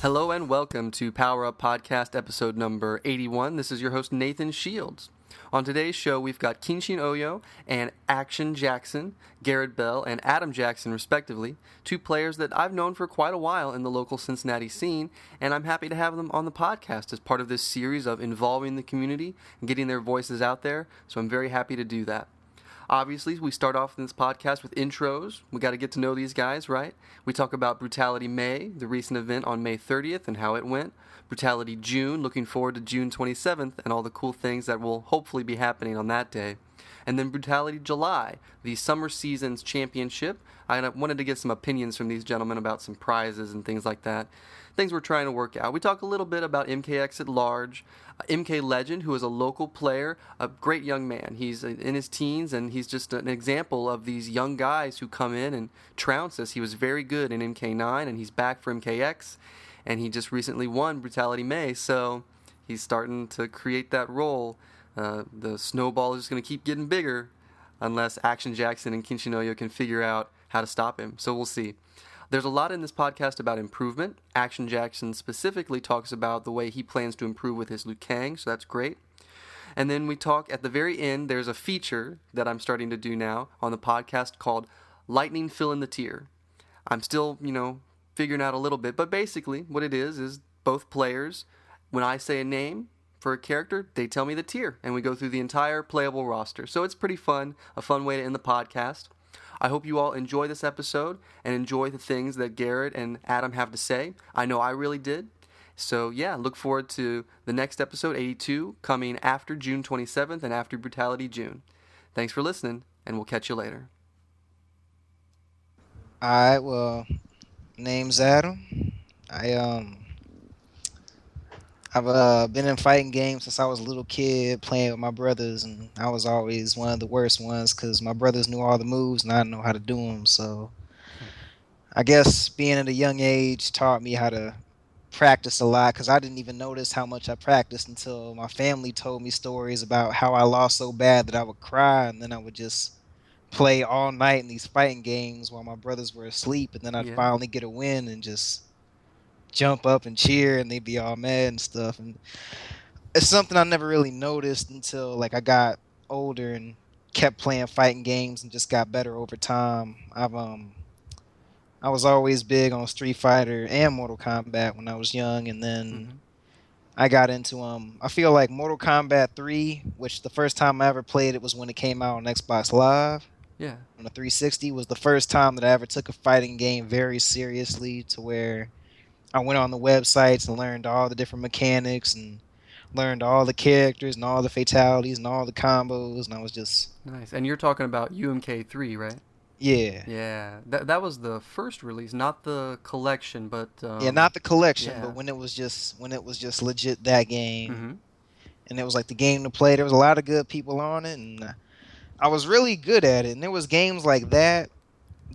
Hello and welcome to PowerUp Podcast episode number 81. This is your host Nathan Shields. On today's show, we've got Kenshinoyo and Action Jackson, Garrett Bell and Adam Jackson respectively, two players that I've known for quite a while in the local Cincinnati scene, and I'm happy to have them on the podcast as part of this series of involving the community and getting their voices out there, so I'm very happy to do that. Obviously, we start off in this podcast with intros. We got to get to know these guys, right? We talk about Brutality May, the recent event on May 30th and how it went. Brutality June, looking forward to June 27th and all the cool things that will hopefully be happening on that day. And then Brutality July, the Summer Seasons Championship. I wanted to get some opinions from these gentlemen about some prizes and things like that. Things we're trying to work out. We talk a little bit about MKX at large. MKLEGEND, who is a local player, a great young man. He's in his teens, and he's just an example of these young guys who come in and trounce us. He was very good in MK9, and he's back for MKX, and he just recently won Brutality May, so he's starting to create that role. The snowball is just going to keep getting bigger unless Action Jackson and Kenshinoyo can figure out how to stop him, so we'll see. There's a lot in this podcast about improvement. Action Jackson specifically talks about the way he plans to improve with his Liu Kang, so that's great. And then we talk at the very end, there's a feature that I'm starting to do now on the podcast called Lightning Fill in the Tier. I'm still, figuring out a little bit, but basically what it is both players, when I say a name for a character, they tell me the tier, and we go through the entire playable roster. So it's pretty fun, a fun way to end the podcast. I hope you all enjoy this episode and enjoy the things that Garrett and Adam have to say. I know I really did. So yeah, look forward to the next episode, 82, coming after June 27th and after Brutality June. Thanks for listening, and we'll catch you later. Alright, well, name's Adam. I've been in fighting games since I was a little kid playing with my brothers, and I was always one of the worst ones because my brothers knew all the moves and I didn't know how to do them. So I guess being at a young age taught me how to practice a lot because I didn't even notice how much I practiced until my family told me stories about how I lost so bad that I would cry, and then I would just play all night in these fighting games while my brothers were asleep, and then I'd Yeah. finally get a win and just jump up and cheer, and they'd be all mad and stuff. And it's something I never really noticed until I got older and kept playing fighting games and just got better over time. I was always big on Street Fighter and Mortal Kombat when I was young, and then I got into I feel like Mortal Kombat 3, which the first time I ever played it was when it came out on Xbox Live. Yeah. On the 360 was the first time that I ever took a fighting game very seriously, to where I went on the websites and learned all the different mechanics and learned all the characters and all the fatalities and all the combos, and I was just Nice. And you're talking about UMK3, right? yeah. Yeah. That was the first release, not the collection, but Yeah, not the collection, yeah. but when it was just legit that game. Mm-hmm. And it was like the game to play. There was a lot of good people on it, and I was really good at it. And there was games like that.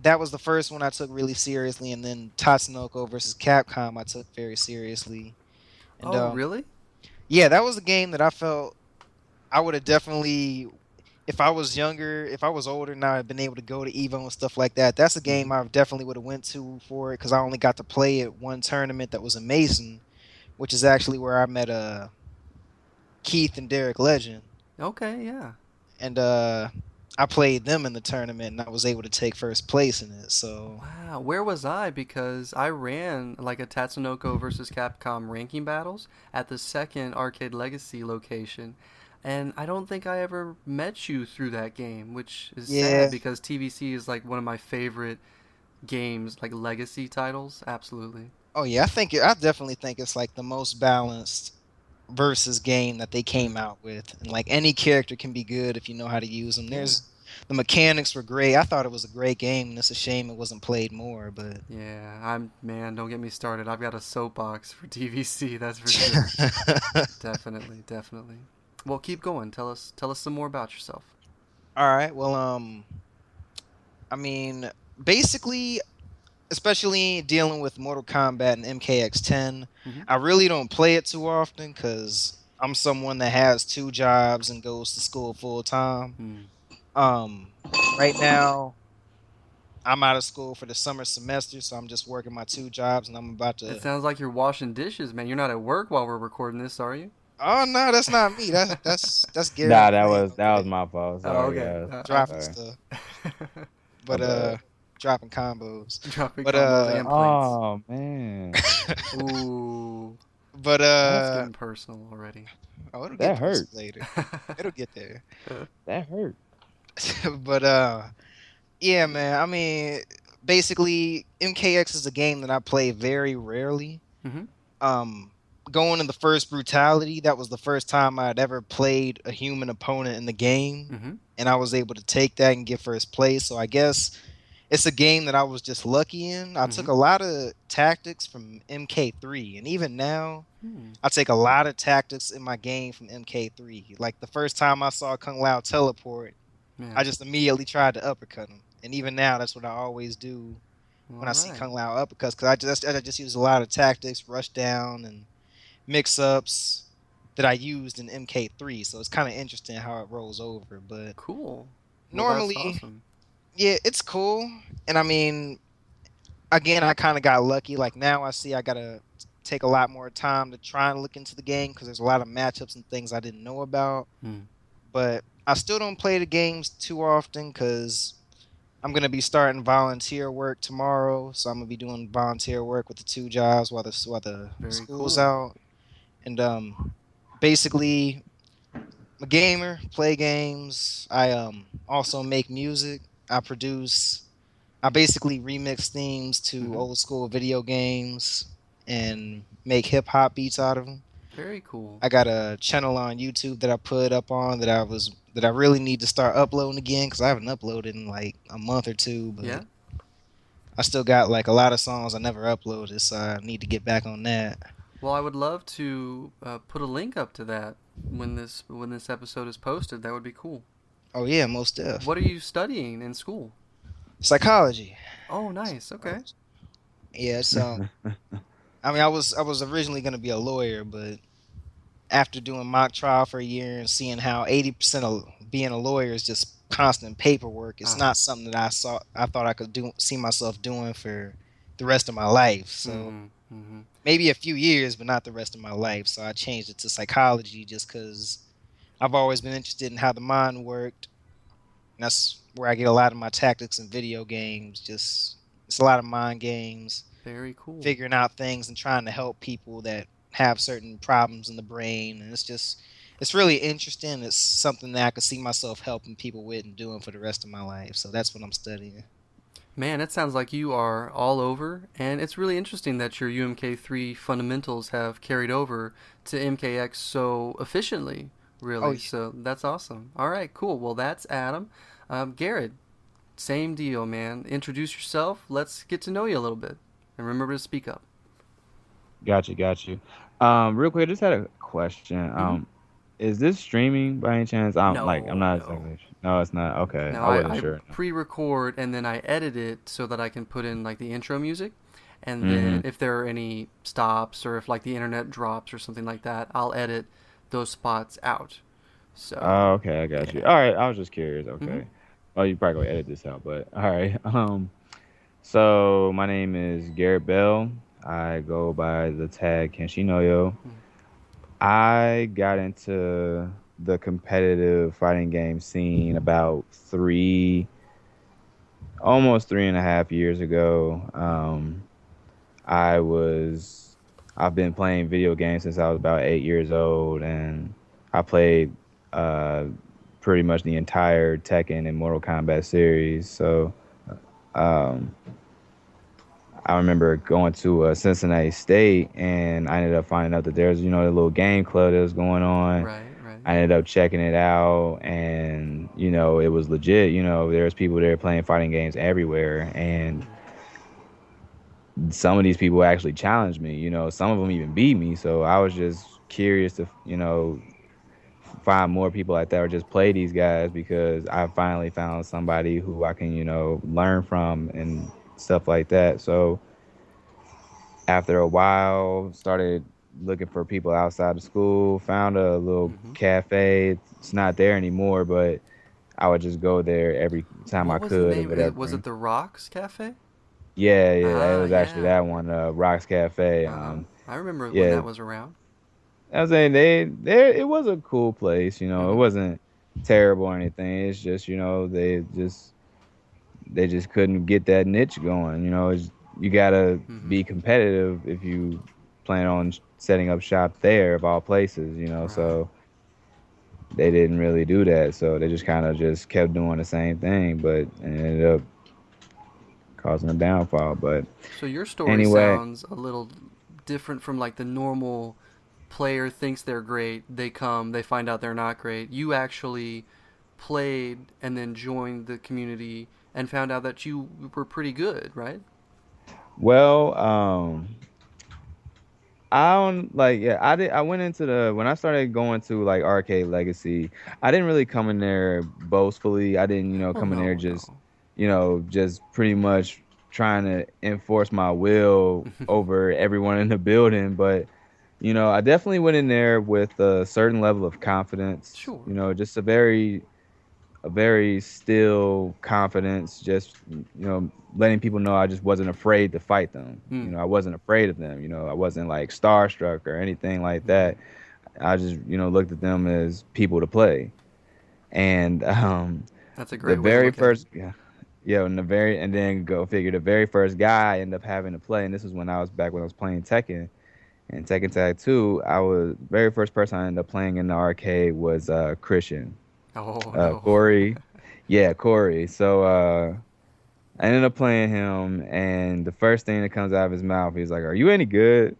That was the first one I took really seriously, and then Tatsunoko versus Capcom I took very seriously. And Oh, really? yeah, that was a game that I felt I would have definitely, if I was younger, if I was older now, I'd been able to go to Evo and stuff like that. That's a game I definitely would have went to for it, because I only got to play at one tournament that was in Mason, which is actually where I met Keith and Derek Legend. Okay, yeah. And I played them in the tournament, and I was able to take first place in it. So Wow, where was I? Because I ran like a Tatsunoko versus Capcom ranking battles at the second Arcade Legacy location. And I don't think I ever met you through that game, which is yeah, sad because TVC is like one of my favorite games, like legacy titles. Absolutely. oh yeah, I definitely think it's like the most balanced versus game that they came out with, and like any character can be good if you know how to use them. Yeah. The mechanics were great. I thought it was a great game, and it's a shame it wasn't played more. But Yeah, man, don't get me started. I've got a soapbox for TVC, that's for sure. Definitely, definitely. Well, keep going. Tell us some more about yourself. all right, well, I mean, basically, especially dealing with Mortal Kombat and MKX10, Mm-hmm. I really don't play it too often because I'm someone that has two jobs and goes to school full time. Mm. Um, right now, I'm out of school for the summer semester, so I'm just working my 2 jobs, and I'm about It to. sounds like you're washing dishes, man. You're not at work while we're recording this, are you? Oh no, that's not me. That's Gary in Nah, the lane over that was there my fault. Oh, Sorry, okay. guys. dropping Sorry. stuff, My but bad. dropping combos. Dropping But combos and plates. Oh man, Ooh, but that's getting personal already. oh, it'll get that hurt. personal later. It'll get there. That hurt. But yeah, man. I mean, basically, MKX is a game that I play very rarely. hmm Um, Going in the first Brutality, that was the first time I'd ever played a human opponent in the game, hmm and I was able to take that and get first place. So I guess it's a game that I was just lucky in. I took hmm a lot of tactics from MK3, and even now, Hmm. I take a lot of tactics in my game from MK3. Like the first time I saw Kung Lao teleport, Yeah. I just immediately tried to uppercut him. And even now, that's what I always do when All I see right. Kung Lao uppercuts, because I just use a lot of tactics, rush down, and mix ups that I used in MK3. So it's kind of interesting how it rolls over. But Cool. Well, that's normally, awesome. yeah, it's cool. And I mean, again, I kind of got lucky. Like now, I see I gotta take a lot more time to try and look into the game because there's a lot of matchups and things I didn't know about. Hmm. But I still don't play the games too often because I'm gonna be starting volunteer work tomorrow. So I'm gonna be doing volunteer work with the 2 jobs while the Very school's cool. out. And basically, I'm a gamer, play games. I also make music. I produce. I basically remix themes to hmm old school video games and make hip hop beats out of them. Very cool. I got a channel on YouTube that I put up on that I really need to start uploading again because I haven't uploaded in like a month or two, but Yeah. I still got like a lot of songs I never uploaded, so I need to get back on that. Well, I would love to put a link up to that when this episode is posted. That would be cool. Oh yeah, most def. What are you studying in school? Psychology. Oh, nice. Okay. Yeah, so I mean, I was originally gonna be a lawyer, but after doing mock trial for a year and seeing how 80% of being a lawyer is just constant paperwork, it's Ah. not something that I thought I could see myself doing for the rest of my life. So Mm-hmm. Mm-hmm. maybe a few years, but not the rest of my life. So I changed it to psychology just because I've always been interested in how the mind worked. And that's where I get a lot of my tactics in video games. Just it's a lot of mind games, Very cool. figuring out things and trying to help people that have certain problems in the brain. And it's really interesting. It's something that I could see myself helping people with and doing for the rest of my life. So that's what I'm studying. Man, it sounds like you are all over, and it's really interesting that your UMK3 fundamentals have carried over to MKX so efficiently, Oh really. yeah. So that's awesome. All right, cool. Well, that's Adam. Garrett, same deal, man. Introduce yourself. Let's get to know you a little bit. And remember to speak up. Got you, got you. Real quick, I just had a question. hmm Is this streaming by any chance? I'm No, not no. exactly sure. No, it's not. Okay, No, I wasn't I sure. pre-record and then I edit it so that I can put in like the intro music. And then Mm-hmm. if there are any stops or if like the internet drops or something like that, I'll edit those spots out. So, Oh, okay, I got you. yeah. All right, I was just curious. hmm Okay. Oh, you probably gonna edit this out, but all right. So my name is Garrett Bell. I go by the tag Kenshinoyo. I got into the competitive fighting game scene about almost 3.5 years ago. I was, I've been playing video games since I was about 8 years old, and I played uh, pretty much the entire Tekken and Mortal Kombat series. So um, I remember going to Cincinnati State, and I ended up finding out that there's a little game club that was going on. Right, right. I ended up checking it out, and it was legit. There's people there playing fighting games everywhere, and some of these people actually challenged me. Some of them even beat me. So I was just curious to find more people like that or just play these guys because I finally found somebody who I can learn from and stuff like that. So after a while, started looking for people outside of school, found a little hmm cafe. It's not there anymore, but I would just go there every time I What was the could or name? whatever. Was it the Rocks Cafe? Yeah, it Ah, was actually yeah. that one, Rocks Cafe. I remember when Yeah, that was around. I was saying it was a cool place. It Mm-hmm. wasn't terrible or anything. It's just they just couldn't get that niche going. You gotta Mm-hmm. be competitive if you plan on setting up shop there of all places. Right. So they didn't really do that. So they just kind of just kept doing the same thing, but it ended up causing a downfall. But So your story anyway, sounds a little different from like the normal player thinks they're great, they come, they find out they're not great. You actually played and then joined the community and found out that you were pretty good, right? well, I don't like yeah, I did I went into the when I started going to like Arcade Legacy, I didn't really come in there boastfully. I didn't, Well, come in there no, just, no. just pretty much trying to enforce my will over everyone in the building, but I definitely went in there with a certain level of confidence, Sure. just a very still confidence, just letting people know I just wasn't afraid to fight them. Hmm. I wasn't afraid of them. I wasn't like starstruck or anything like Mm-hmm. that. I just looked at them as people to play. And That's a the great way to very look at it. first and then go figure the very first guy I ended up having to play, and this was when I was back when I was playing Tekken and Tekken Tag 2. I was very first person I ended up playing in the arcade was Christian. Oh, no. Corey. Yeah, Corey. So I ended up playing him, and the first thing that comes out of his mouth, he's like, "Are you any good?"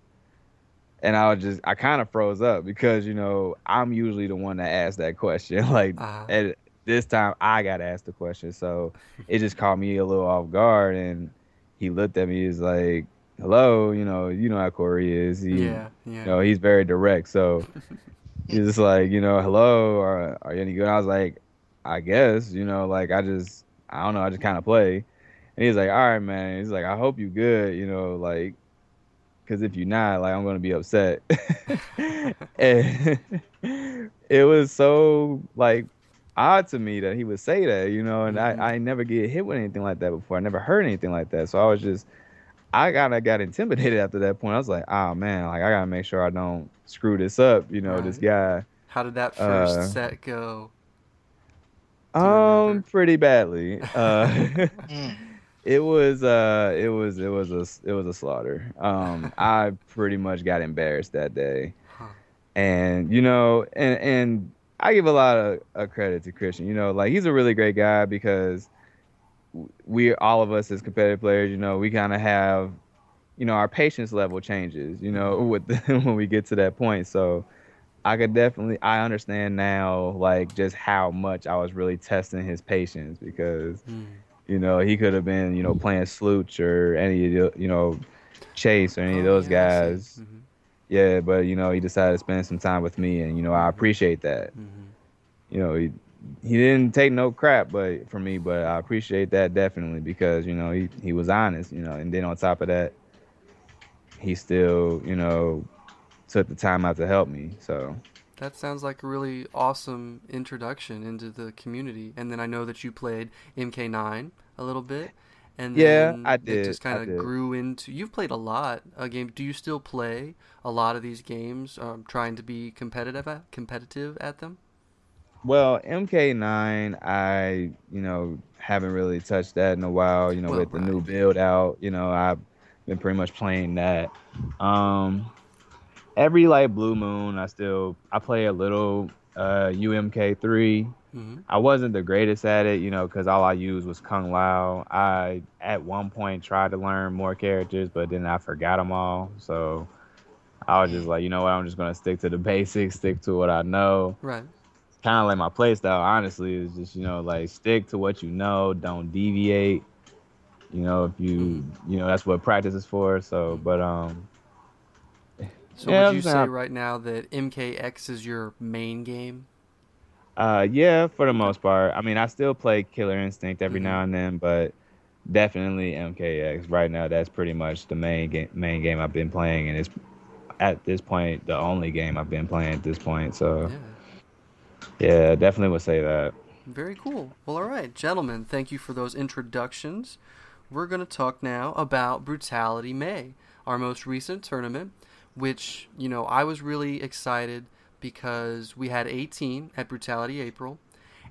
And I kind of froze up because I'm usually the one that asks that question. Like Uh, at this time, I got asked the question, so it just caught me a little off guard. And he looked at me, he's like, "Hello, you know how Corey is. yeah, yeah. He's very direct." So he's just like, "Hello, are you any good?" I was like, "I guess, like I don't know, I just kind of play." And he's like, "All right, man." He's like, "I hope you good, like, because if you're not, like, I'm gonna be upset." And it was so like odd to me that he would say that, and I, Mm-hmm. I never get hit with anything like that before. I never heard anything like that. So I kind of got intimidated after that point. I was like, oh man, like I gotta make sure I don't screw this up, this Right. guy. How did that first Uh, set go? Do you remember? Pretty badly. Mm. It was a slaughter. I pretty much got embarrassed that day, Huh. and and I give a lot of credit to Christian. Like he's a really great guy because we all of us as competitive players, we kind of have, our patience level changes, Mm-hmm. with when we get to that point. So I understand now, like just how much I was really testing his patience because Mm. he could have been, playing Slooch or any of the, Chase or any of Oh, those yeah, I see. guys. Mm-hmm. Yeah, but he decided to spend some time with me, and I Mm-hmm. appreciate that. Mm-hmm. He didn't take no crap, but from me, but I appreciate that definitely because he was honest, and then on top of that, he still took the time out to help me. So That sounds like a really awesome introduction into the community. And then I know that you played MK9 a little bit, and yeah, then I it did, just kind I of did. grew into. You've played a lot of games. Do you still play a lot of these games, trying to be competitive at them? Well, MK9, I haven't really touched that in a while. Well, With the new right. build out, I've been pretty much playing that. Um, every like blue moon, I play a little UMK3. Mm-hmm. I wasn't the greatest at it, because all I used was Kung Lao. I at one point tried to learn more characters, but then I forgot them all. So I was just Mm. like, you know what, I'm just gonna stick to the basics, stick to what I know. Right. Kind of like my play style, honestly, is just like stick to what you know, don't deviate. If Mm-hmm. that's what practice is for. So, Mm-hmm. but So yeah, would I'm you saying, say right now that MKX is your main game? yeah, for the Okay. most part. I mean, I still play Killer Instinct every Mm-hmm. now and then, but definitely MKX right now. That's pretty much the main game I've been playing, and it's at this point the only game I've been playing at this point. So Yeah. yeah, definitely would say that. Very cool. Well, all right, gentlemen, thank you for those introductions. We're going to talk now about Brutality May, our most recent tournament, which, I was really excited because we had 18 at Brutality April,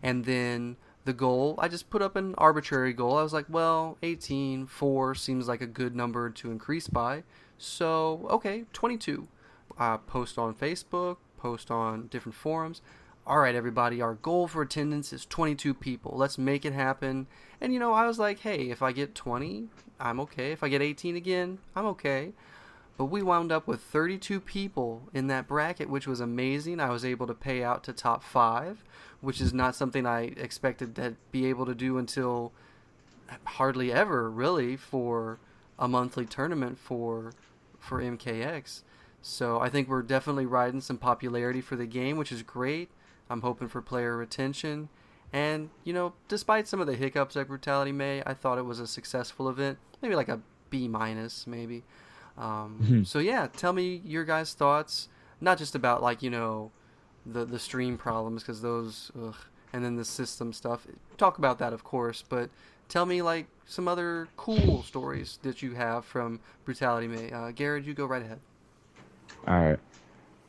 and then the goal, I just put up an arbitrary goal. I was like, well, 18, 4 seems like a good number to increase by. So, okay, 22. Post on Facebook, post on different forums. All right, everybody, our goal for attendance is 22 people. Let's make it happen. And, I was like, hey, if I get 20, I'm okay. If I get 18 again, I'm okay. But we wound up with 32 people in that bracket, which was amazing. I was able to pay out to top 5, which is not something I expected to be able to do until hardly ever, really, for a monthly tournament for MKX. So I think we're definitely riding some popularity for the game, which is great. I'm hoping for player retention. And, despite some of the hiccups at Brutality May, I thought it was a successful event. Maybe like a B-, maybe. So, yeah, tell me your guys' thoughts. Not just about, the stream problems, because those, and then the system stuff. Talk about that, of course, but tell me, some other cool stories that you have from Brutality May. Garrett, you go right ahead. All right.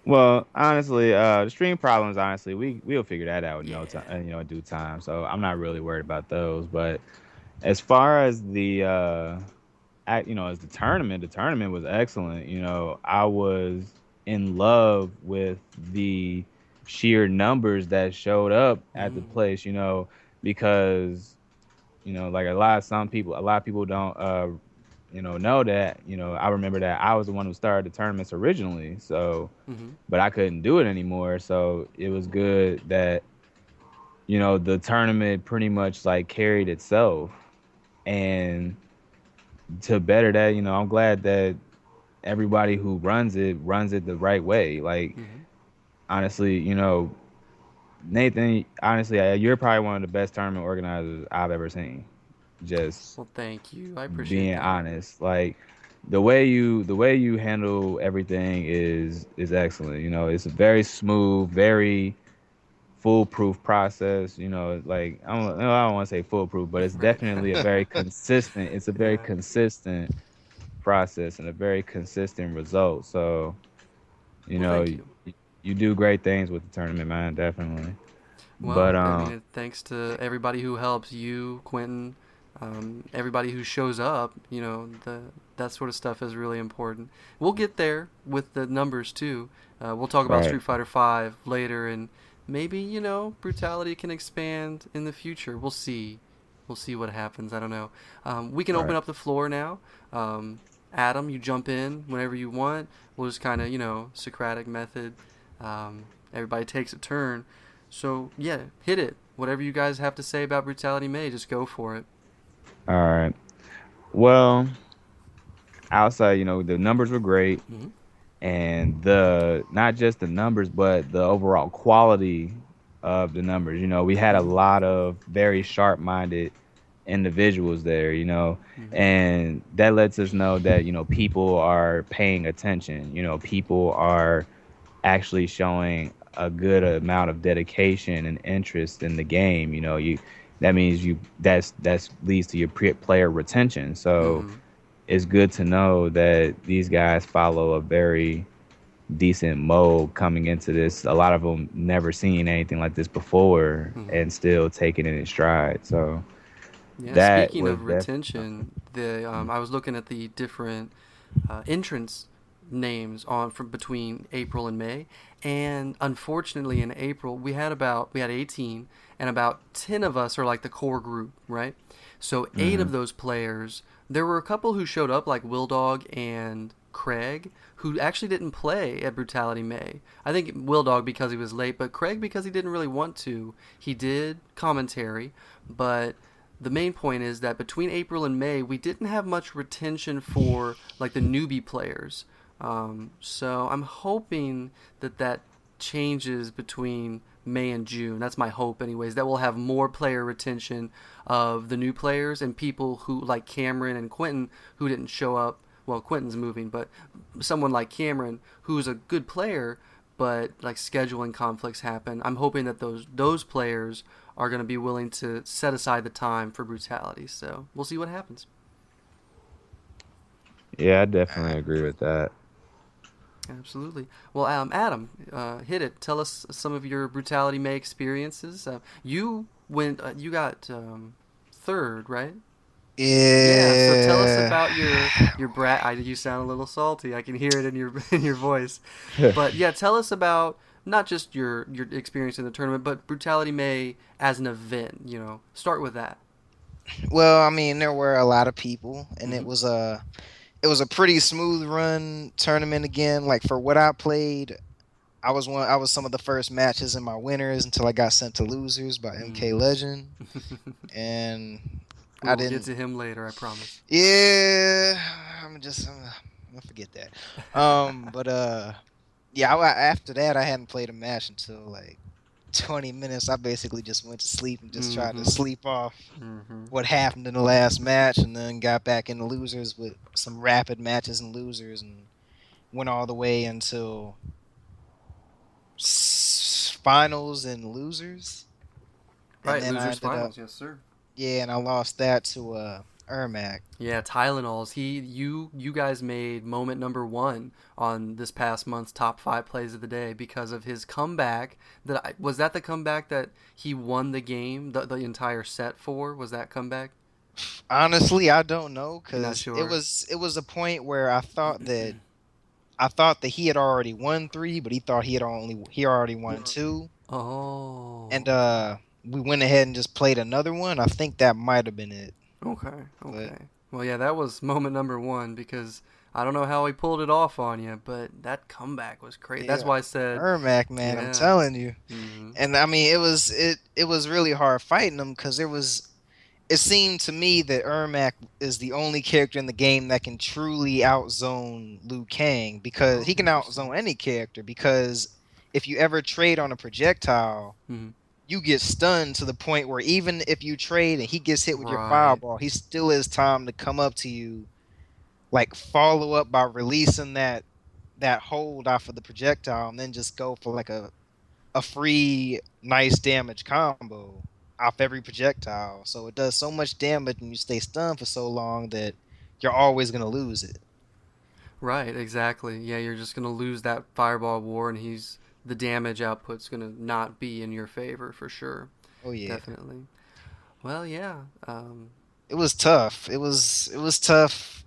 Well, honestly, the stream problems, honestly, we'll figure that out in no time, in due time. So I'm not really worried about those. But as far as as the tournament was excellent. I was in love with the sheer numbers that showed up at the place. Because like a lot of people don't know that, I remember that I was the one who started the tournaments originally, so, but I couldn't do it anymore. So it was good that, the tournament pretty much carried itself. And to better that, I'm glad that everybody who runs it the right way. Honestly, Nathan, honestly, you're probably one of the best tournament organizers I've ever seen. Well, thank you. I appreciate being that. honest. The way you handle everything is excellent. It's a very smooth, very foolproof process. I don't want to say foolproof, but it's definitely a very consistent. It's a very consistent process and a very consistent result. So, Thank you. You do great things with the tournament, man. Definitely. Well, But thanks to everybody who helps you, Quentin, everybody who shows up. That sort of stuff is really important. We'll get there with the numbers too. We'll talk about Street Fighter V later, and maybe Brutality can expand in the future. We'll see. We'll see what happens. I don't know. We can open up the floor now. Adam, you jump in whenever you want. We'll just kind of Socratic method. Everybody takes a turn. So, yeah, hit it. Whatever you guys have to say about Brutality May, just go for it. All right. Well, outside, the numbers were great. And not just the numbers, but the overall quality of the numbers. We had a lot of very sharp-minded individuals there, and that lets us know that, people are paying attention. People are actually showing a good amount of dedication and interest in the game. That means that leads to your player retention. So it's good to know that these guys follow a very decent mode coming into this. A lot of them never seen anything like this before and still taking it in stride. So speaking of retention, I was looking at the different entrance names from between April and May, and unfortunately in April we had 18, and about 10 of us are the core group, right? So 8 of those players, there were a couple who showed up, like Will Dog and Craig, who actually didn't play at Brutality May. I think Will Dog because he was late, but Craig because he didn't really want to. He did commentary, but the main point is that between April and May, we didn't have much retention for the newbie players. So I'm hoping that changes between May and June. That's my hope anyways, that we'll have more player retention of the new players and people who, like Cameron and Quentin, who didn't show up. Well, Quentin's moving, but someone like Cameron, who's a good player, but like scheduling conflicts happen. I'm hoping that those players are going to be willing to set aside the time for Brutality. So we'll see what happens. Yeah, I definitely agree with that. Absolutely. Well, Adam, hit it. Tell us some of your Brutality May experiences. You went. You got third, right? Yeah. So tell us Yeah. about your brat. You sound a little salty. I can hear it in your voice. But yeah, tell us about not just your experience in the tournament, but Brutality May as an event. Start with that. Well, I mean, there were a lot of people, and Mm-hmm. it was a pretty smooth run tournament again. Like for what I played, I was some of the first matches in my winners until I got sent to losers by MKLEGEND, and We I will get didn't. to him later, I promise. Yeah, I'm gonna forget that. But yeah, after that I hadn't played a match until like 20 minutes. I basically just went to sleep and just tried to Mm-hmm. sleep off Mm-hmm. what happened in the last match, and then got back in the losers with some rapid matches and losers, and went all the way until finals and losers, and Right, then I losers ended up, finals, yes sir. yeah, and I lost that to Ermac. Yeah, Tylenols. You guys made moment number one on this past month's top 5 plays of the day because of his comeback. Was that the comeback that he won the game, the entire set for? Was that comeback? Honestly, I don't know, You're not because sure. it was a point where I thought that he had already won three, but he already won two, and Oh. we went ahead and just played another one. I think that might have been it, Okay. but Okay. Well, yeah, that was moment number one because I don't know how he pulled it off on you, but that comeback was crazy. That's yeah, why I said, Ermac, man, I'm yeah. telling you. Mm-hmm. And I mean, it was really hard fighting him, because it seemed to me that Ermac is the only character in the game that can truly outzone Liu Kang, because Oh, he can interesting. outzone any character, because if you ever trade on a projectile, Mm-hmm. you get stunned to the point where even if you trade and he gets hit with your Right. fireball, he still has time to come up to you, like follow up by releasing that hold off of the projectile, and then just go for like a free nice damage combo off every projectile. So it does so much damage and you stay stunned for so long that you're always gonna lose it. Right, exactly. Yeah, you're just going to lose that fireball war, and the damage output's going to not be in your favor for sure. Oh yeah. Definitely. Well, yeah. It was tough. It was tough.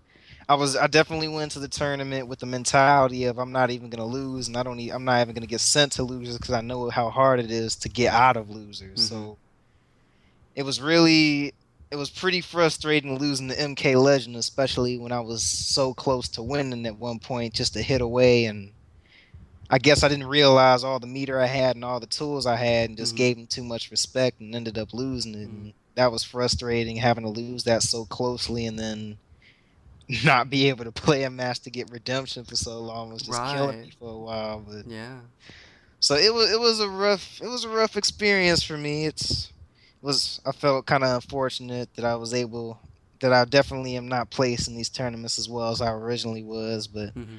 I definitely went to the tournament with the mentality of I'm not even gonna lose, and I'm not even gonna get sent to losers, because I know how hard it is to get out of losers. Mm-hmm. So it was really it was pretty frustrating losing to MK Legend, especially when I was so close to winning at one point, just a hit away. And I guess I didn't realize all the meter I had and all the tools I had, and just Mm-hmm. gave him too much respect and ended up losing it. Mm-hmm. And that was frustrating, having to lose that so closely and then not be able to play a match to get redemption for so long was just killing Right. me for a while. But Yeah. so it was a rough experience for me. I felt kind of unfortunate that I definitely am not placed in these tournaments as well as I originally was, but Mm-hmm.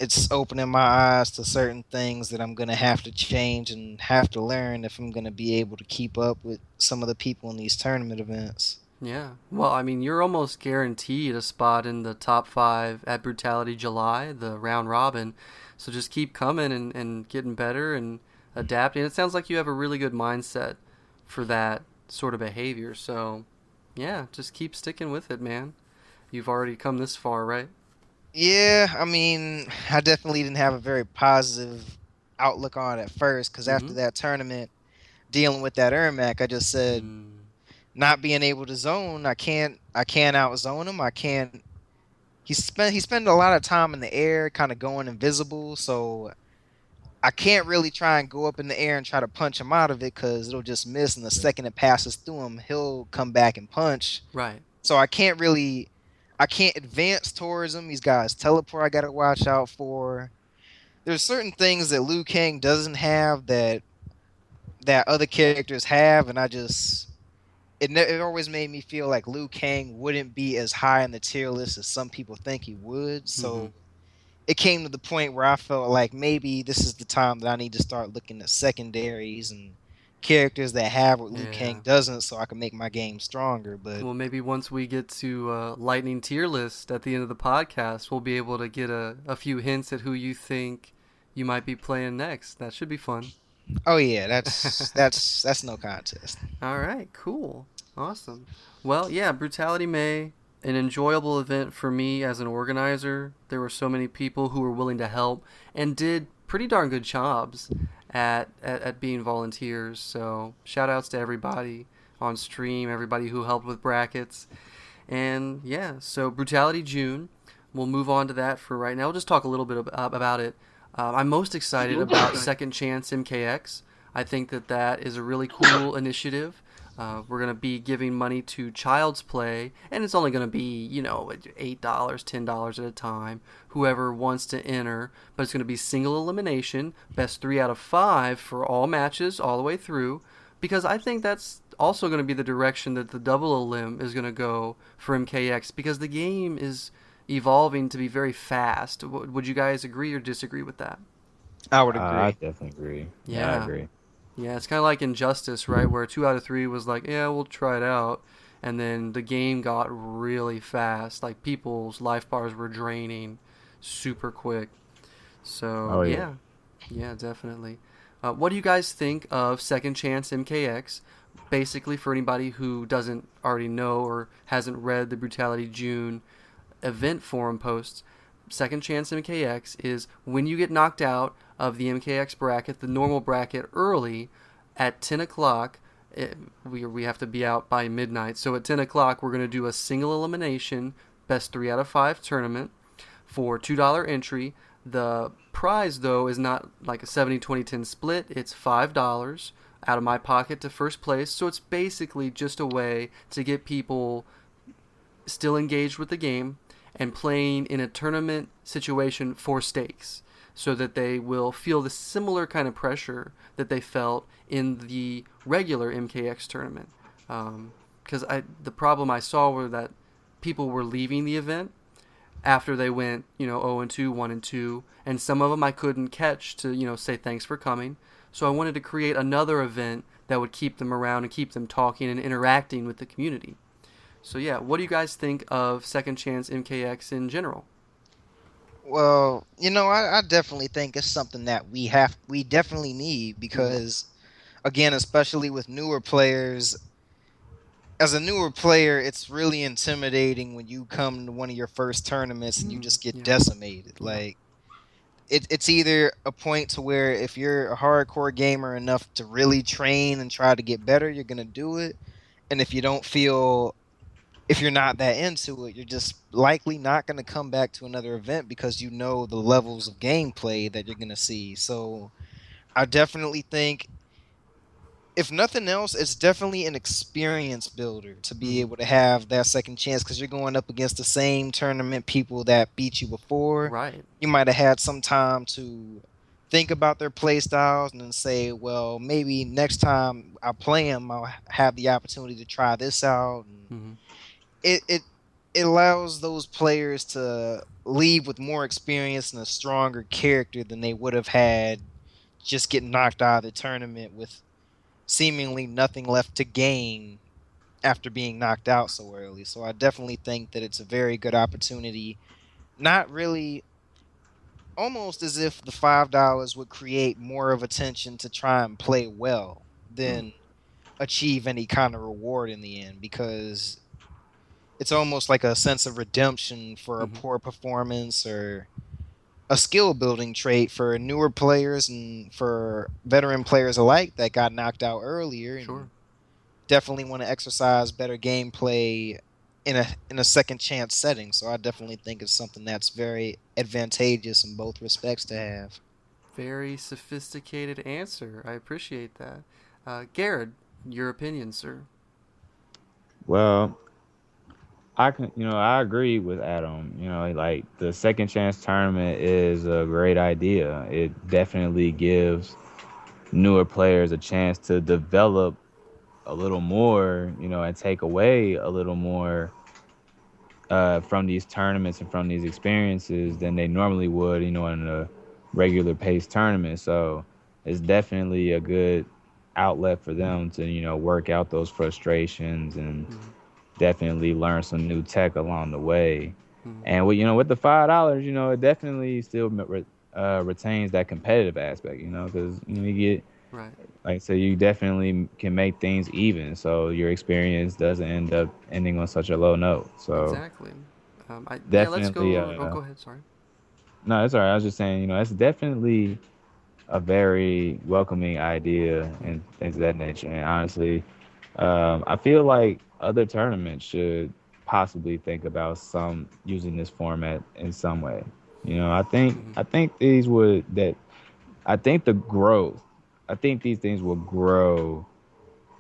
it's opening my eyes to certain things that I'm gonna have to change and have to learn if I'm gonna be able to keep up with some of the people in these tournament events. Yeah. Well, I mean, you're almost guaranteed a spot in the top 5 at Brutality July, the round robin. So just keep coming and getting better and adapting. It sounds like you have a really good mindset for that sort of behavior. So, yeah, just keep sticking with it, man. You've already come this far, right? Yeah, I mean, I definitely didn't have a very positive outlook on it at first, because after Mm-hmm. that tournament, dealing with that Ermac, I just said, Mm. not being able to zone, I can't outzone him. I can't. He spent a lot of time in the air, kind of going invisible, so I can't really try and go up in the air and try to punch him out of it, because it'll just miss. And the second it passes through him, he'll come back and punch. Right. So I can't advance towards him. He's got his teleport I gotta watch out for. There's certain things that Liu Kang doesn't have that other characters have, and it always made me feel like Liu Kang wouldn't be as high in the tier list as some people think he would. Mm-hmm. So it came to the point where I felt like maybe this is the time that I need to start looking at secondaries and characters that have what Liu Yeah. Kang doesn't, so I can make my game stronger. But Well, maybe once we get to Lightning tier list at the end of the podcast, we'll be able to get a few hints at who you think you might be playing next. That should be fun. oh yeah, that's no contest. All right, cool. Awesome. Well, yeah, Brutality May, an enjoyable event for me as an organizer. There were so many people who were willing to help and did pretty darn good jobs at being volunteers. So, shout outs to everybody on stream, everybody who helped with brackets. And yeah, so Brutality June. We'll move on to that for right now. We'll just talk a little bit about it. I'm most excited about Second Chance MKX. I think that is a really cool initiative. We're going to be giving money to Child's Play, and it's only going to be, $8, $10 at a time, whoever wants to enter. But it's going to be single elimination, best 3 out of 5 for all matches all the way through, because I think that's also going to be the direction that the double elim is going to go for MKX, because the game is evolving to be very fast. Would you guys agree or disagree with that? I would agree. I definitely agree. Yeah. I agree. Yeah, it's kind of like Injustice, right? Where 2 out of 3 was like, yeah, we'll try it out. And then the game got really fast. Like, people's life bars were draining super quick. So, yeah. Yeah, definitely. What do you guys think of Second Chance MKX? Basically, for anybody who doesn't already know or hasn't read the Brutality June event forum posts, Second Chance MKX is when you get knocked out of the MKX bracket, the normal bracket, early at 10 o'clock. We have to be out by midnight. So at 10 o'clock, we're going to do a single elimination, best 3 out of 5 tournament for $2 entry. The prize, though, is not like a 70-20-10 split. It's $5 out of my pocket to first place. So it's basically just a way to get people still engaged with the game and playing in a tournament situation for stakes, so that they will feel the similar kind of pressure that they felt in the regular MKX tournament. Because the problem I saw were that people were leaving the event after they went, 0-2, 1-2, and some of them I couldn't catch to, say thanks for coming. So I wanted to create another event that would keep them around and keep them talking and interacting with the community. So yeah, what do you guys think of Second Chance MKX in general? Well, I definitely think it's something that we definitely need, because, again, especially with newer players, as a newer player, it's really intimidating when you come to one of your first tournaments and you just get decimated. Like, it's either a point to where if you're a hardcore gamer enough to really train and try to get better, you're going to do it. And if you're not that into it, you're just likely not going to come back to another event, because you know the levels of gameplay that you're going to see. So I definitely think, if nothing else, it's definitely an experience builder to be able to have that second chance, because you're going up against the same tournament people that beat you before. Right. You might have had some time to think about their play styles and then say, well, maybe next time I play them, I'll have the opportunity to try this out. And it allows those players to leave with more experience and a stronger character than they would have had just getting knocked out of the tournament with seemingly nothing left to gain after being knocked out so early. So I definitely think that it's a very good opportunity. Not really, almost as if the $5 would create more of attention to try and play well than achieve any kind of reward in the end, because it's almost like a sense of redemption for a poor performance or a skill building trait for newer players and for veteran players alike that got knocked out earlier. Sure. And definitely want to exercise better gameplay in a second chance setting. So I definitely think it's something that's very advantageous in both respects to have. Very sophisticated answer. I appreciate that. Garrett, your opinion, sir? Well, I agree with Adam. Like, the second chance tournament is a great idea. It definitely gives newer players a chance to develop a little more, and take away a little more from these tournaments and from these experiences than they normally would, in a regular paced tournament. So it's definitely a good outlet for them to, work out those frustrations and definitely learn some new tech along the way. And with the $5, it definitely still retains that competitive aspect, because you get, Right. like, so you definitely can make things even, so your experience doesn't end up ending on such a low note. So Exactly. Yeah, let's go. definitely, Oh, go ahead. Sorry. no, it's all right. I was just saying, it's definitely a very welcoming idea and things of that nature. And honestly, I feel like other tournaments should possibly think about some using this format in some way. I think these would that I think the growth. I think these things will grow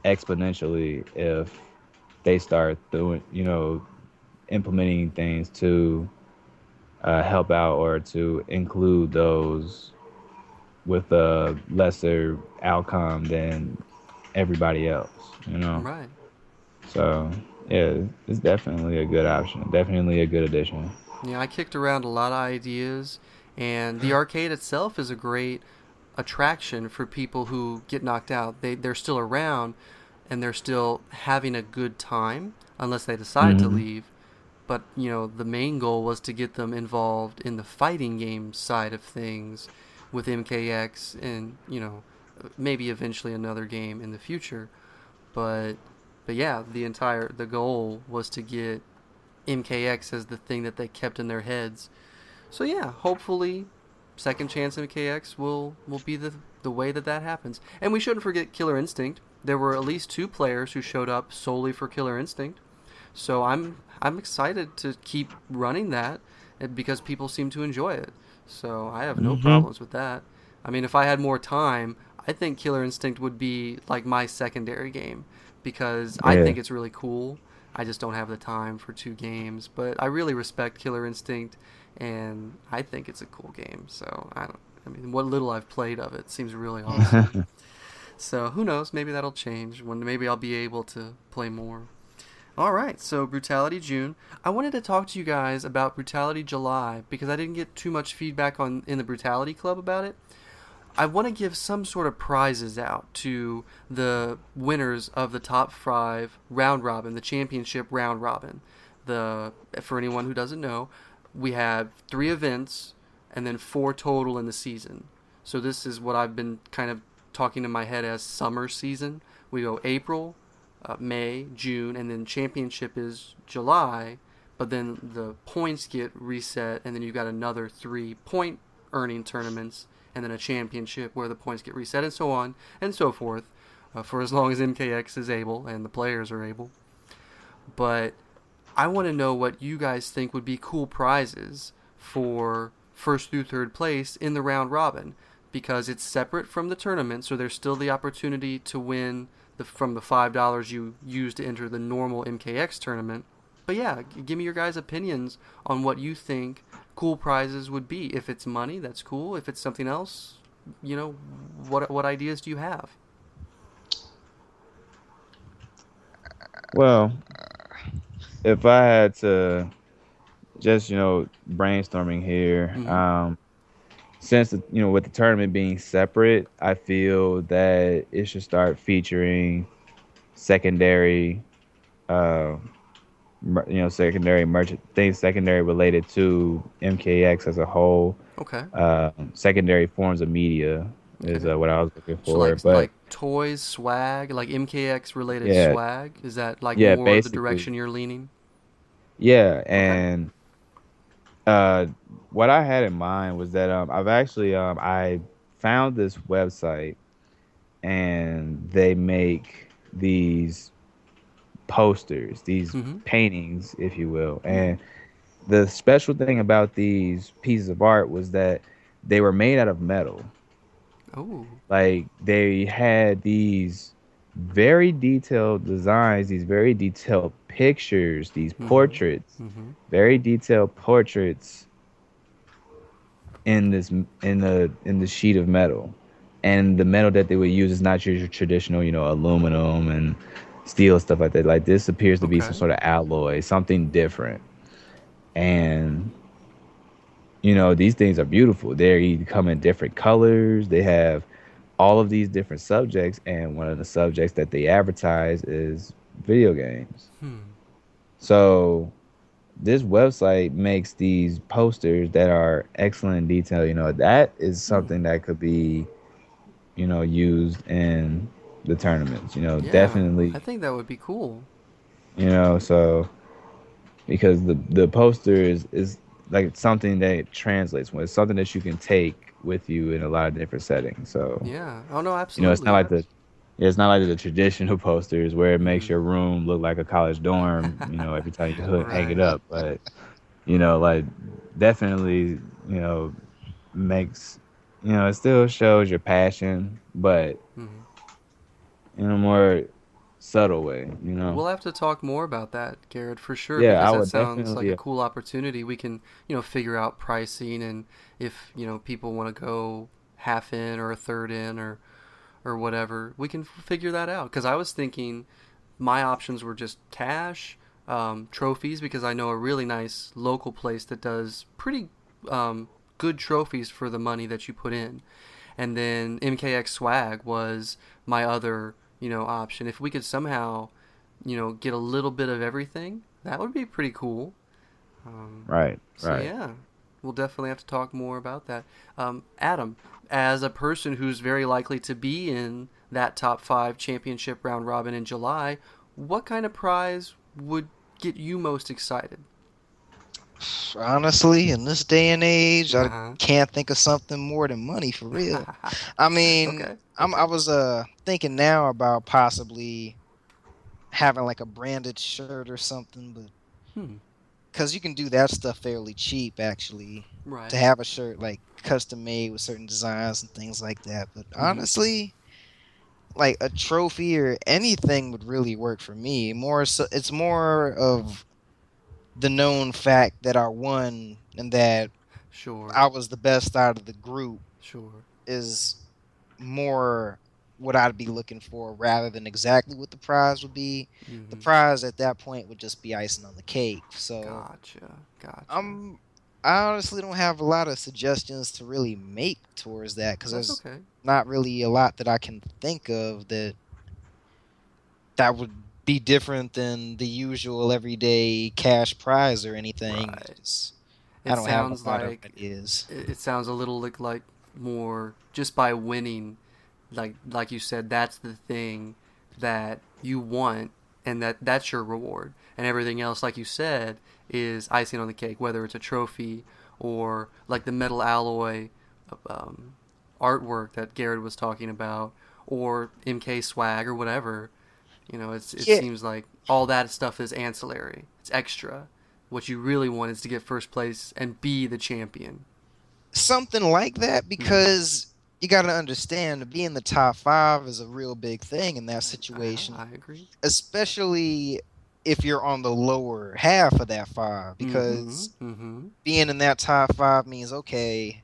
exponentially if they start doing, implementing things to help out or to include those with a lesser outcome than everybody else. Right. So yeah, it's definitely a good option. Definitely a good addition. Yeah, I kicked around a lot of ideas, and the arcade itself is a great attraction for people who get knocked out. They're still around, and they're still having a good time unless they decide to Hmm. leave. But the main goal was to get them involved in the fighting game side of things with MKX, and maybe eventually another game in the future. But yeah, the goal was to get MKX as the thing that they kept in their heads. So yeah, hopefully Second Chance MKX will be the way that happens. And we shouldn't forget Killer Instinct. There were at least 2 players who showed up solely for Killer Instinct. So I'm excited to keep running that because people seem to enjoy it. So I have no Hmm. problems with that. I mean, if I had more time, I think Killer Instinct would be like my secondary game because I Yeah. think it's really cool. I just don't have the time for 2 games, but I really respect Killer Instinct, and I think it's a cool game. So I mean, what little I've played of it seems really awesome. So who knows? Maybe that'll change when maybe I'll be able to play more. All right, so Brutality June. I wanted to talk to you guys about Brutality July because I didn't get too much feedback in the Brutality Club about it. I want to give some sort of prizes out to the winners of the top 5 round robin, the championship round robin. For anyone who doesn't know, we have 3 events and then 4 total in the season. So this is what I've been kind of talking in my head as summer season. We go April, May, June, and then championship is July. But then the points get reset, and then you've got another 3-point earning tournaments, and then a championship where the points get reset, and so on and so forth, for as long as MKX is able and the players are able. But I want to know what you guys think would be cool prizes for first through third place in the round robin, because it's separate from the tournament, so there's still the opportunity to win from the $5 you use to enter the normal MKX tournament. But yeah, give me your guys' opinions on what you think cool prizes would be. If it's money, that's cool. If it's something else, what ideas do you have? Well, if I had to just brainstorming here, Mm-hmm. since with the tournament being separate, I feel that it should start featuring secondary, uh, secondary merchant things, secondary related to MKX as a whole. Okay. Secondary forms of media is Okay. what I was looking So for. But like toys, swag, like MKX related yeah, swag. Is that like yeah, more the basically, direction you're leaning? yeah. Okay. And uh, what I had in mind was that I've actually I found this website and they make these posters, these Mm-hmm. paintings, if you will. Mm. And the special thing about these pieces of art was that they were made out of metal. Oh. Like they had these very detailed designs, these very detailed pictures, these Mm-hmm. portraits, Mm-hmm. very detailed portraits in the sheet of metal. And the metal that they would use is not your traditional, aluminum and steel stuff like that. Like this appears to be some Okay. sort of alloy, something different. And these things are beautiful. They come in different colors. They have all of these different subjects, and one of the subjects that they advertise is video games. So this website makes these posters that are excellent in detail. That is something that could be, used in the tournaments. Yeah, Definitely. I think that would be cool. So because the poster is like something that translates. It's something that you can take with you in a lot of different settings. So yeah, oh no, absolutely. It's not like the traditional posters where it makes your room look like a college dorm. Every time you hang it up, but like definitely makes it still shows your passion, but in a more subtle way. We'll have to talk more about that, Garrett, for sure. Yeah, I because that would sounds like definitely. a cool opportunity. We can figure out pricing, and if people want to go half in or a third in or whatever, we can figure that out. Because I was thinking my options were just cash, trophies, because I know a really nice local place that does pretty good trophies for the money that you put in. And then MKX swag was my other, option. If we could somehow, get a little bit of everything, that would be pretty cool. Right. Yeah, we'll definitely have to talk more about that. Adam, as a person who's very likely to be in that top 5 championship round robin in July, what kind of prize would get you most excited? Honestly, in this day and age, I can't think of something more than money, for real. I mean, Okay. I was thinking now about possibly having like a branded shirt or something, but because you can do that stuff fairly cheap, actually. Right. To have a shirt like custom made with certain designs and things like that. But honestly, like a trophy or anything would really work for me. More so, it's more of the known fact that I won and that Sure. I was the best out of the group Sure. is more what I'd be looking for rather than exactly what the prize would be. The prize at that point would just be icing on the cake. So Gotcha. I honestly don't have a lot of suggestions to really make towards that because there's not really a lot that I can think of that would be different than the usual everyday cash prize or anything. Right. I don't have a lot of ideas. It sounds a little like more just by winning, like you said, that's the thing that you want, and that's your reward, and everything else, like you said, is icing on the cake. Whether it's a trophy or like the metal alloy artwork that Garrett was talking about, or MK swag or whatever. It seems like all that stuff is ancillary. It's extra. What you really want is to get first place and be the champion. Something like that, because you got to understand, being the top 5 is a real big thing in that situation. I agree. Especially if you're on the lower half of that 5, because being in that top 5 means, okay,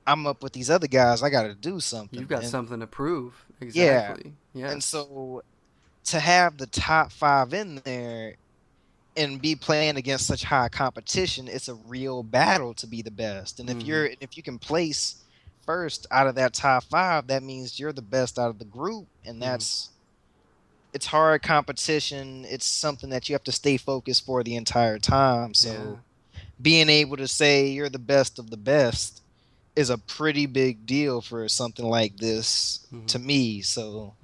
I'm up with these other guys. I got to do something. You've got something to prove. Exactly. Yeah. And so to have the top 5 in there and be playing against such high competition, it's a real battle to be the best. And if you can place first out of that top 5, that means you're the best out of the group, and it's hard competition. It's something that you have to stay focused for the entire time. So being able to say you're the best of the best is a pretty big deal for something like this to me. So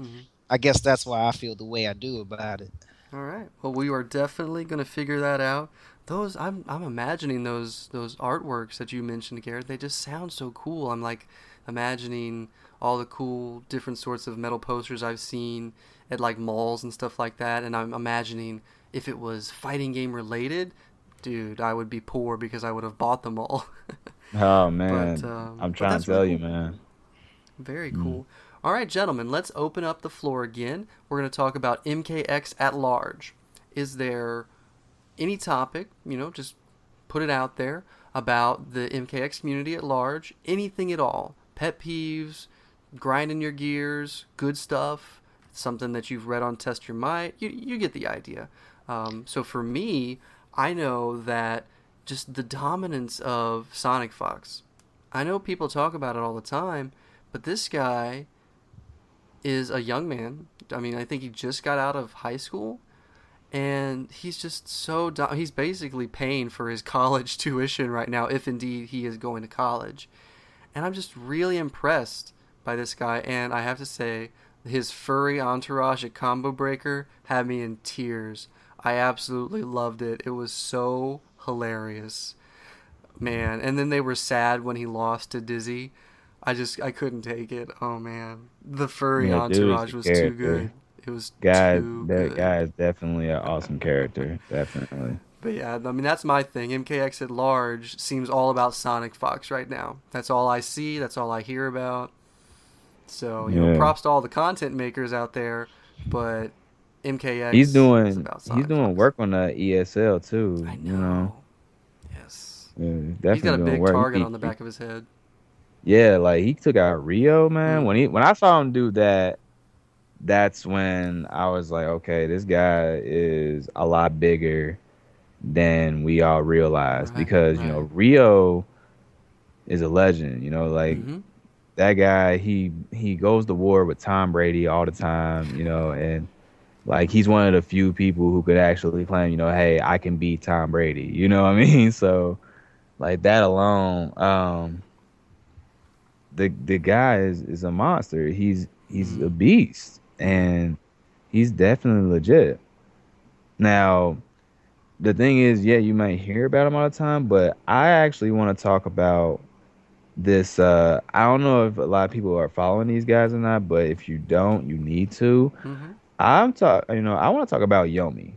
I guess that's why I feel the way I do about it. All right. Well, we are definitely going to figure that out. Those I'm imagining those artworks that you mentioned, Garrett. They just sound so cool. I'm like imagining all the cool different sorts of metal posters I've seen at like malls and stuff like that, and I'm imagining if it was fighting game related, dude, I would be poor because I would have bought them all. Oh man, I'm trying to tell you, man. Very cool. All right, gentlemen, let's open up the floor again. We're going to talk about MKX at large. Is there any topic, just put it out there, about the MKX community at large, anything at all, pet peeves, grinding your gears, good stuff, something that you've read on Test Your Might, you get the idea. So for me, I know that just the dominance of Sonic Fox. I know people talk about it all the time, but this guy is a young man. I mean, I think he just got out of high school, and he's just he's basically paying for his college tuition right now, if indeed he is going to college. And I'm just really impressed by this guy, and I have to say, his furry entourage at Combo Breaker had me in tears. I absolutely loved it. It was so hilarious. Man, and then they were sad when he lost to Dizzy. I couldn't take it. Oh man. The furry Yeah, dude is entourage the was too character. good. It was Guy, too that good. guy is definitely an awesome character. Definitely. But yeah, I mean, that's my thing. MKX at large seems all about Sonic Fox right now. That's all I see. That's all I hear about. So, Yeah. props to all the content makers out there, but MKX He's is doing about he's Sonic doing Fox. work on the ESL too. I You know. know. Yes. Yeah, He's got definitely a doing big work. target on the back of his head. Yeah, like he took out Rio, man. Mm. When I saw him do that, that's when I was like, okay, this guy is a lot bigger than we all realize because Right. Rio is a legend. Like Mm-hmm. that guy, he goes to war with Tom Brady all the time. And like he's one of the few people who could actually claim, hey, I can beat Tom Brady. You know what I mean? So like that alone, the guy is a monster. He's a beast, and he's definitely legit. Now, the thing is, yeah, you might hear about him all the time, but I actually want to talk about this. I don't know if a lot of people are following these guys or not, but if you don't, you need to. Mm-hmm. I want to talk about Yomi.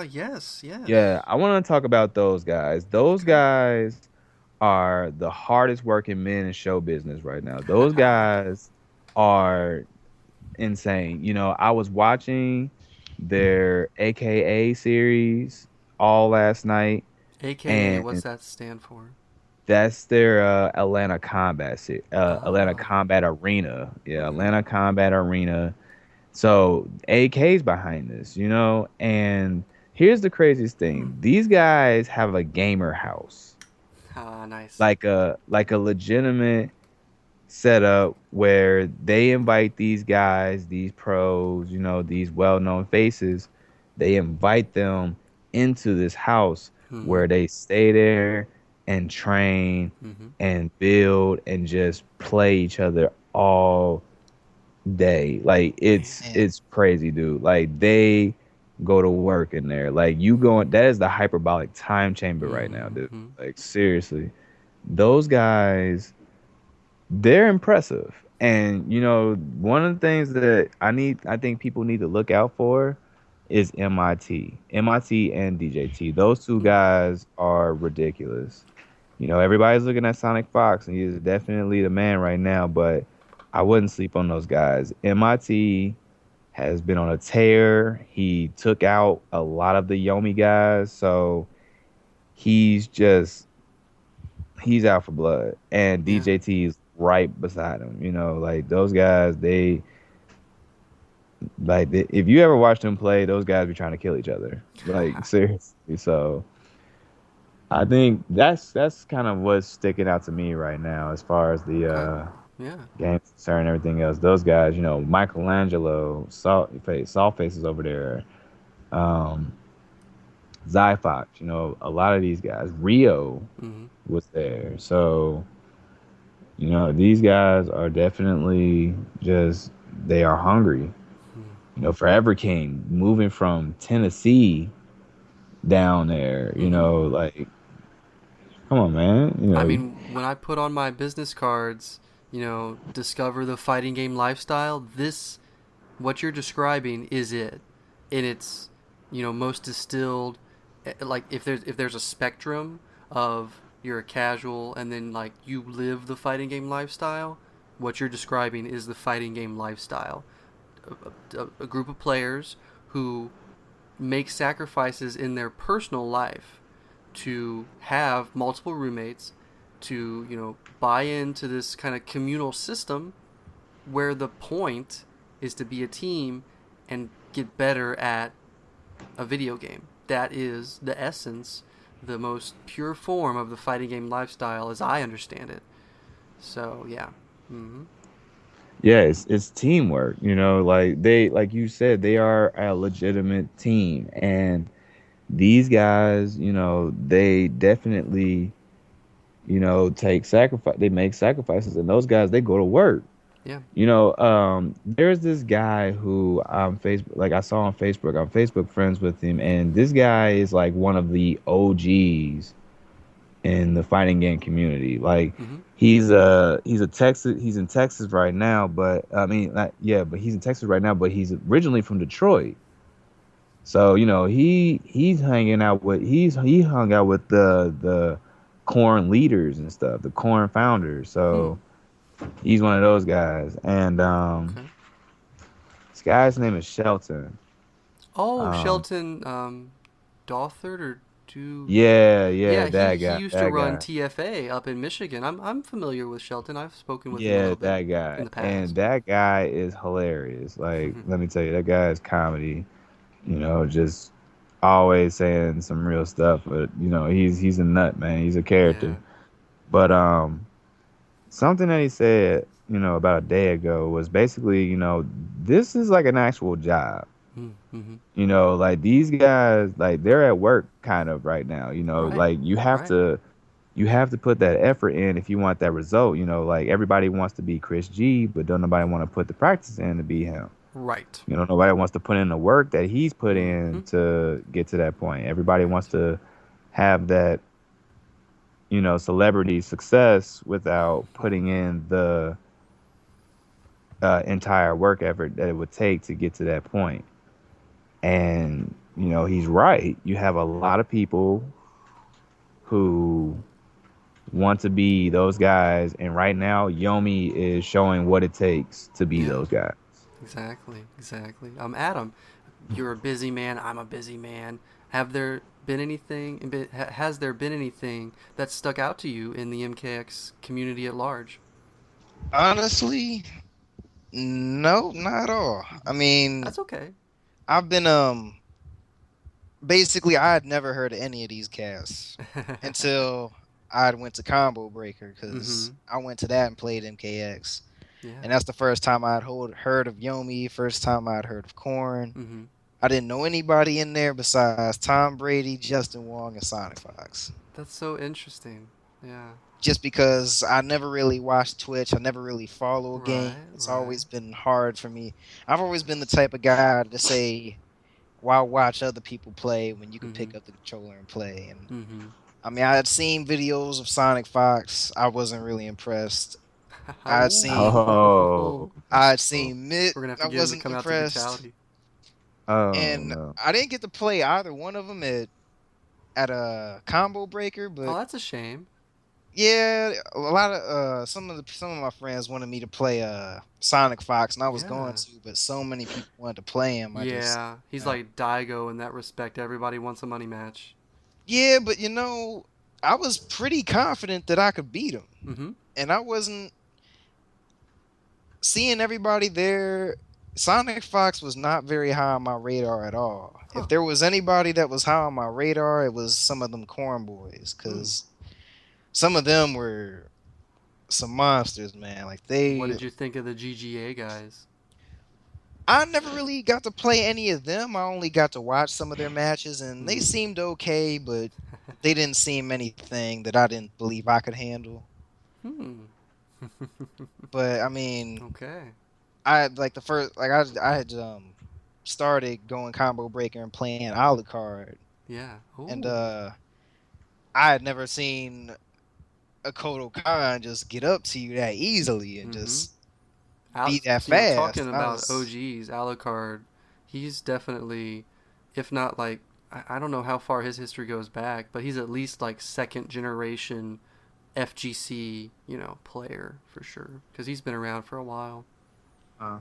Yes, yes. Yeah, I want to talk about those guys. Those Okay. guys are the hardest working men in show business right now. Those guys are insane. I was watching their AKA series all last night, AKA, what's and that stand for? that's their Atlanta Atlanta Oh. Combat Arena. Yeah, Okay. Atlanta Combat Arena. So AK's behind this, and here's the craziest thing. These guys have a gamer house. Ah, nice. Like a legitimate setup where they invite these guys, these pros, these well-known faces, they invite them into this house Mm-hmm. where they stay there and train Mm-hmm. and build and just play each other all day. Like Man. it's crazy, dude. Like they go to work in there. Like you going that is the hyperbolic time chamber right now, dude. Mm-hmm. Like seriously. Those guys, they're impressive. And one of the things that I think people need to look out for is MIT and DJT. Those two guys are ridiculous. Everybody's looking at Sonic Fox, and he's definitely the man right now, but I wouldn't sleep on those guys. MIT has been on a tear. He took out a lot of the Yomi guys, so he's just he's out for blood. And Yeah. DJT is right beside him. Like those guys, if you ever watch them play, those guys be trying to kill each other. Like seriously. So I think that's kind of what's sticking out to me right now as far as the Okay. Yeah. games concerned and everything else. Those guys, Michelangelo, Sawface is over there. Um, Zyfox, a lot of these guys. Rio Mm-hmm. was there. So, these guys are definitely they are hungry. Forever King moving from Tennessee down there, like, come on, man. I mean, when I put on my business cards, discover the fighting game lifestyle, what you're describing is it. In its, most distilled, like if there's a spectrum of you're a casual and then like you live the fighting game lifestyle, what you're describing is the fighting game lifestyle. A group of players who make sacrifices in their personal life to have multiple roommates, to buy into this kind of communal system where the point is to be a team and get better at a video game. that is the essence, the most pure form of the fighting game lifestyle, as I understand it. So yeah. Mm-hmm. Yeah, it's teamwork. Like you said, they are a legitimate team, and these guys, they definitely, take sacrifice. They make sacrifices, and those guys, they go to work. Yeah. There's this guy who Facebook, like I saw on Facebook. I'm Facebook friends with him, and this guy is like one of the OGs in the fighting game community. Like Mm-hmm. he's a Texas. He's in Texas right now, but I mean, but he's in Texas right now. But he's originally from Detroit. So he's hanging out with he hung out with the corn leaders and stuff, the corn founders. So he's one of those guys, and Okay. this guy's name is Shelton. Oh, Um, Shelton Dothard or do yeah, Yeah, he, that he guy, used to that run guy. TFA up in Michigan. I'm familiar with Shelton. I've spoken with him a Yeah, little bit that in guy. the And past. that guy is hilarious. Like, Mm-hmm. let me tell you, that guy is comedy. Just always saying some real stuff. But he's a nut, man. He's a character. Yeah. But something that he said, about a day ago was basically, this is like an actual job. Mm-hmm. Like these guys, like they're at work kind of right now. Right. Like Right. you have to put that effort in if you want that result. Like everybody wants to be Chris G, but don't nobody want to put the practice in to be him. Right. Nobody wants to put in the work that he's put Mm-hmm. in to get to that point. Everybody wants to have that, celebrity success without putting in the entire work effort that it would take to get to that point. And, he's right. You have a lot of people who want to be those guys. And right now, Yomi is showing what it takes to be Yeah. those guys. Exactly. Exactly. Adam, you're a busy man. I'm a busy man. Have there been anything? Has there been anything that stuck out to you in the MKX community at large? Honestly, no, not at all. I mean, That's okay. I've been basically I had never heard of any of these casts until I went to Combo Breaker because Mm-hmm. I went to that and played MKX. Yeah. And that's the first time I'd heard of Yomi, first time I'd heard of Korn. Mm-hmm. I didn't know anybody in there besides Tom Brady, Justin Wong, and Sonic Fox. That's so interesting. Yeah. Just because I never really watched Twitch, I never really follow a game. Right. It's Right. always been hard for me. I've always been the type of guy to say, why watch other people play when you can Mm-hmm. pick up the controller and play? And Mm-hmm. I mean, I had seen videos of Sonic Fox. I wasn't really impressed. I had seen, Ooh. Oh, I had seen Mitt. We're gonna have to I get him to wasn't come out to impressed, Brutality. oh and no. I didn't get to play either one of them at a Combo Breaker. Oh, But that's a shame. yeah, a lot of some of my friends wanted me to play Sonic Fox, and I was going Yeah. to, but so many people wanted to play him. I just Yeah. He's uh, like Daigo in that respect. Everybody wants a money match. yeah, but I was pretty confident that I could beat him, Mm-hmm. and I wasn't seeing everybody there. Sonic Fox was not very high on my radar at all. Huh. If there was anybody that was high on my radar, it was some of them corn boys, because some of them were some monsters, man. Like What did you think of the GGA guys? I never really got to play any of them. I only got to watch some of their matches, and they Mhm. seemed okay, but they didn't seem anything that I didn't believe I could handle. Hmm. But I mean, Okay. I like the first, like I had started going Combo Breaker and playing Alucard, Yeah. Ooh. and I had never seen a Kodo Khan just get up to you that easily and just be that fast. Talking And I about was, OGs, Alucard, he's definitely, if not like, I don't know how far his history goes back, but he's at least like second generation FGC, player for sure, because he's been around for a while.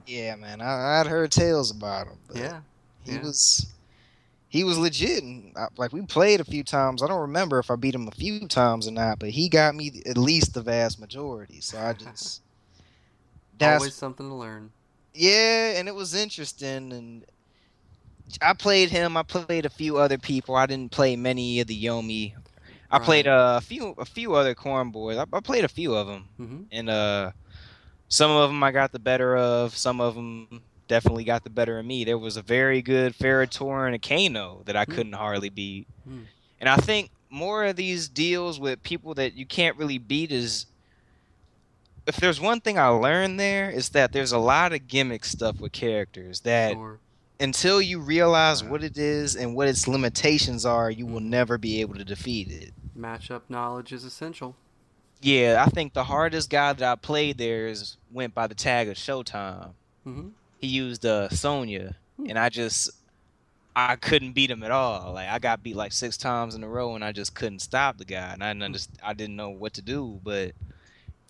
yeah, man, I'd heard tales about him, but Yeah. he Yeah. was legit. And like we played a few times. I don't remember if I beat him a few times or not, but he got me at least the vast majority. So I just Always that's something to learn. yeah, and it was interesting. And I played him. I played a few other people. I didn't play many of the Yomi. I played Right. a few other corn boys. I played a few of them, Mm-hmm. and some of them I got the better of. Some of them definitely got the better of me. There was a very good Ferrotor and a Kano that I couldn't hardly beat. Mm. And I think more of these deals with people that you can't really beat is, if there's one thing I learned there, is that there's a lot of gimmick stuff with characters that Sure. until you realize Right. what it is and what its limitations are, you will Mhm. never be able to defeat it. Matchup knowledge is essential. Yeah, I think the hardest guy that I played there went by the tag of Showtime. Mm-hmm. He used Sonya, Hmm. and I couldn't beat him at all. Like I got beat like 6 times in a row, and I just couldn't stop the guy, and I didn't know what to do. But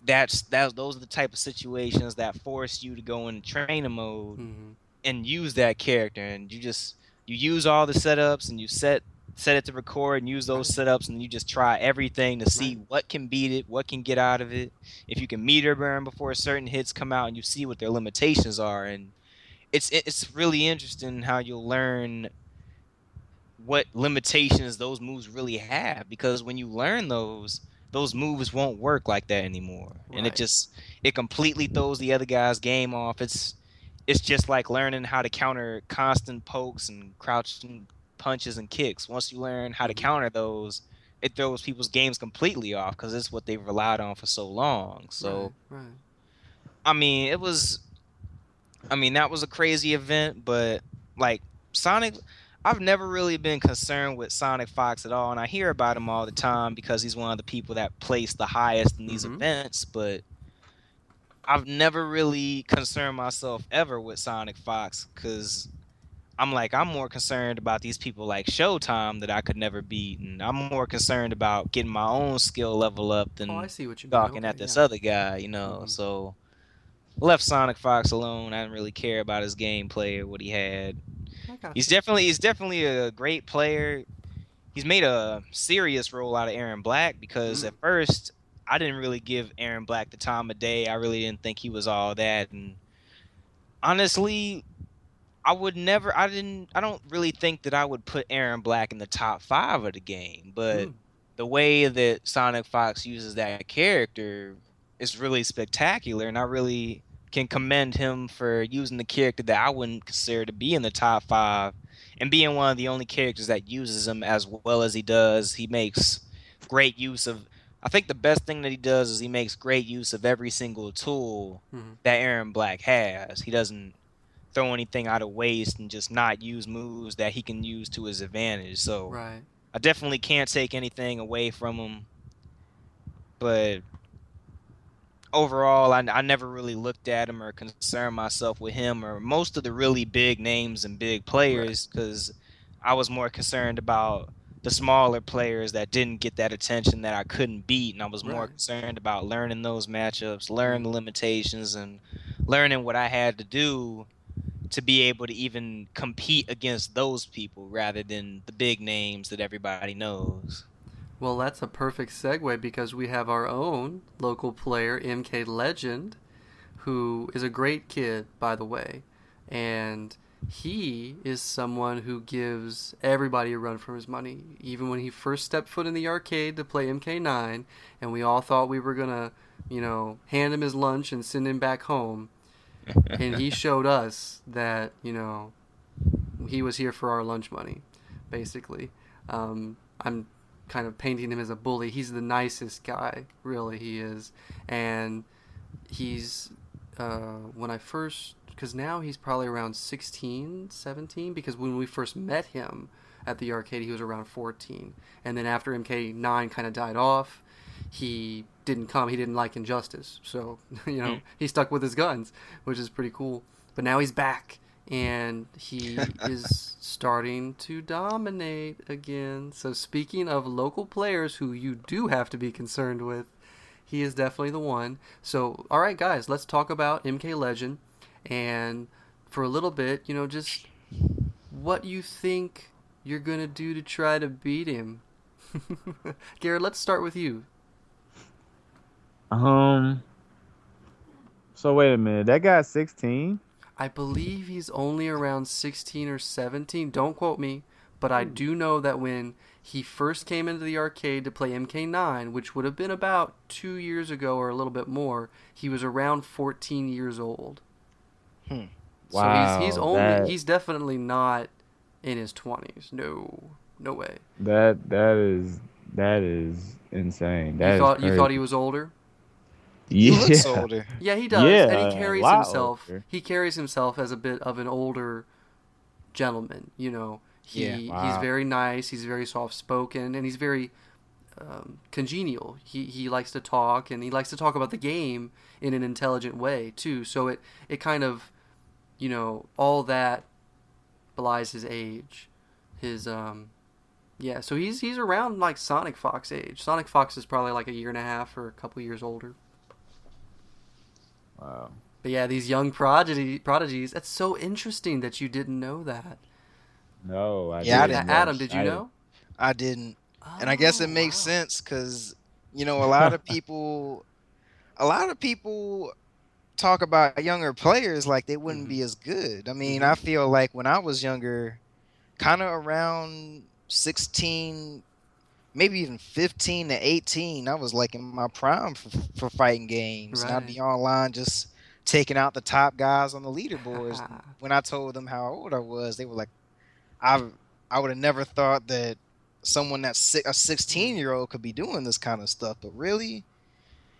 those are the type of situations that force you to go into training mode Mm-hmm. and use that character, and you use all the setups, and you set it to record and use those Right. setups, and you just try everything to see Right. what can beat it, what can get out of it. If you can meter burn before certain hits come out, and you see what their limitations are, and it's really interesting how you'll learn what limitations those moves really have, because when you learn those moves won't work like that anymore, and Right. it completely throws the other guy's game off. It's just like learning how to counter constant pokes and crouching punches and kicks. Once you learn how to Mm-hmm. counter those, it throws people's games completely off because it's what they've relied on for so long. Right. So Right. I mean, that was a crazy event, but like Sonic, I've never really been concerned with Sonic Fox at all, and I hear about him all the time because he's one of the people that place the highest in these Mm-hmm. events, but I've never really concerned myself ever with Sonic Fox because I'm more concerned about these people like Showtime that I could never beat, and I'm more concerned about getting my own skill level up Oh, I than see what you mean. gawking Okay. at this Yeah. other guy. Mm-hmm. So left Sonic Fox alone. I didn't really care about his gameplay or what he had. I got He's you. definitely a great player. He's made a serious role out of Aaron Black because Mm. at first I didn't really give Aaron Black the time of day. I really didn't think he was all that, and honestly, I don't really think that I would put Aaron Black in the top 5 of the game, but Mm. the way that Sonic Fox uses that character is really spectacular, and I really can commend him for using the character that I wouldn't consider to be in the top 5 and being one of the only characters that uses him as well as he does. He makes great use of I think the best thing that he does is he makes great use of every single tool Mm-hmm. that Aaron Black has. He doesn't throw anything out of waste and just not use moves that he can use to his advantage. So Right. I definitely can't take anything away from him, but overall, I never really looked at him or concerned myself with him or most of the really big names and big Right. players because I was more concerned about the smaller players that didn't get that attention that I couldn't beat, and I was more Right. concerned about learning those matchups, learning Mm. the limitations, and learning what I had to do to be able to even compete against those people rather than the big names that everybody knows. Well, that's a perfect segue because we have our own local player, MKLEGEND, who is a great kid, by the way. And he is someone who gives everybody a run for his money. Even when he first stepped foot in the arcade to play MK9, and we all thought we were going to, hand him his lunch and send him back home. And he showed us that, he was here for our lunch money, basically. I'm kind of painting him as a bully. He's the nicest guy, really, he is. And he's when I first, because now he's probably around 16, 17, because when we first met him at the arcade he was around 14, and then after MK9 kind of died off, he didn't come. He didn't like Injustice, so he stuck with his guns, which is pretty cool. But now he's back and he is starting to dominate again. So speaking of local players who you do have to be concerned with, he is definitely the one. So, all right, guys, let's talk about MKLEGEND, and for a little bit, just what you think you're gonna do to try to beat him. Garrett, let's start with you. So wait a minute. That guy's 16. I believe he's only around 16 or 17. Don't quote me, but I do know that when he first came into the arcade to play MK9, which would have been about 2 years ago or a little bit more, he was around 14 years old. Wow, So he's definitely not in his 20s. No way. that is insane. That is You thought he crazy. was older? He looks Yeah, older. Yeah, he does, and he yeah, a carries lot himself. older. He carries himself as a bit of an older gentleman. You know, Yeah. he's Wow. very nice. He's very soft spoken, and he's very congenial. He likes to talk, and he likes to talk about the game in an intelligent way too. So it kind of, you know, all that belies his age. His yeah. So he's around like Sonic Fox age. Sonic Fox is probably like a year and a half or a couple years older. Wow. But yeah, these young prodigies. That's so interesting that you didn't know that. No, I Yeah, I didn't. didn't. Adam, did you know? I didn't. And I guess it Oh, makes wow. sense because, a lot of people talk about younger players like they wouldn't Mm-hmm. be as good. I mean, Mm-hmm. I feel like when I was younger, kind of around 16, maybe even 15 to 18, I was like in my prime for fighting games. And I'd Right. be online just taking out the top guys on the leaderboards. When I told them how old I was, they were like, I I would have never thought that someone a 16-year-old could be doing this kind of stuff. But really,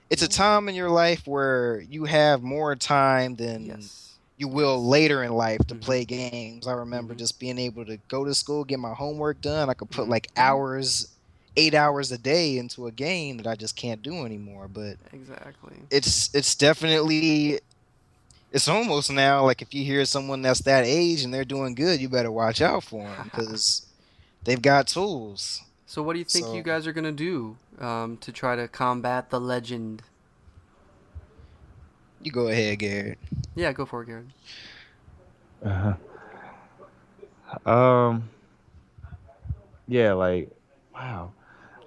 it's a Yeah. time in your life where you have more time than Yes. you will Yes. later in life to Mm-hmm. play games. I remember Mm-hmm. just being able to go to school, get my homework done. I could put like Mm-hmm. 8 hours a day into a game that I just can't do anymore. But Exactly. it's definitely, it's almost now like if you hear someone that's that age and they're doing good, you better watch out for them because they've got tools. So what do you think you So guys are gonna do to try to combat the legend? you go ahead, Garrett. Yeah, go for it, Garrett. Uh-huh. Um. Yeah. Like. Wow.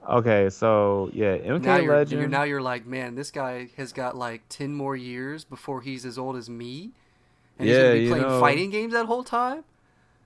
Okay. So yeah, Now MK you're Legend. now you're like, man, this guy has got like 10 more years before he's as old as me, and he's gonna Yeah. be playing fighting games that whole time.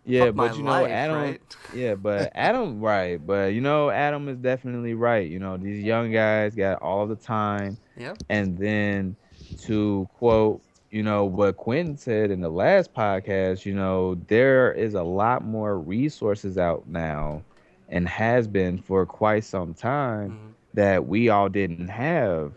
Yeah, Fuck my but life, Adam. right? Yeah, but Adam. Right. But Adam is definitely right. These young guys got all the time, Yep. and then to quote, what Quentin said in the last podcast, there is a lot more resources out now and has been for quite some time Mm-hmm. that we all didn't have,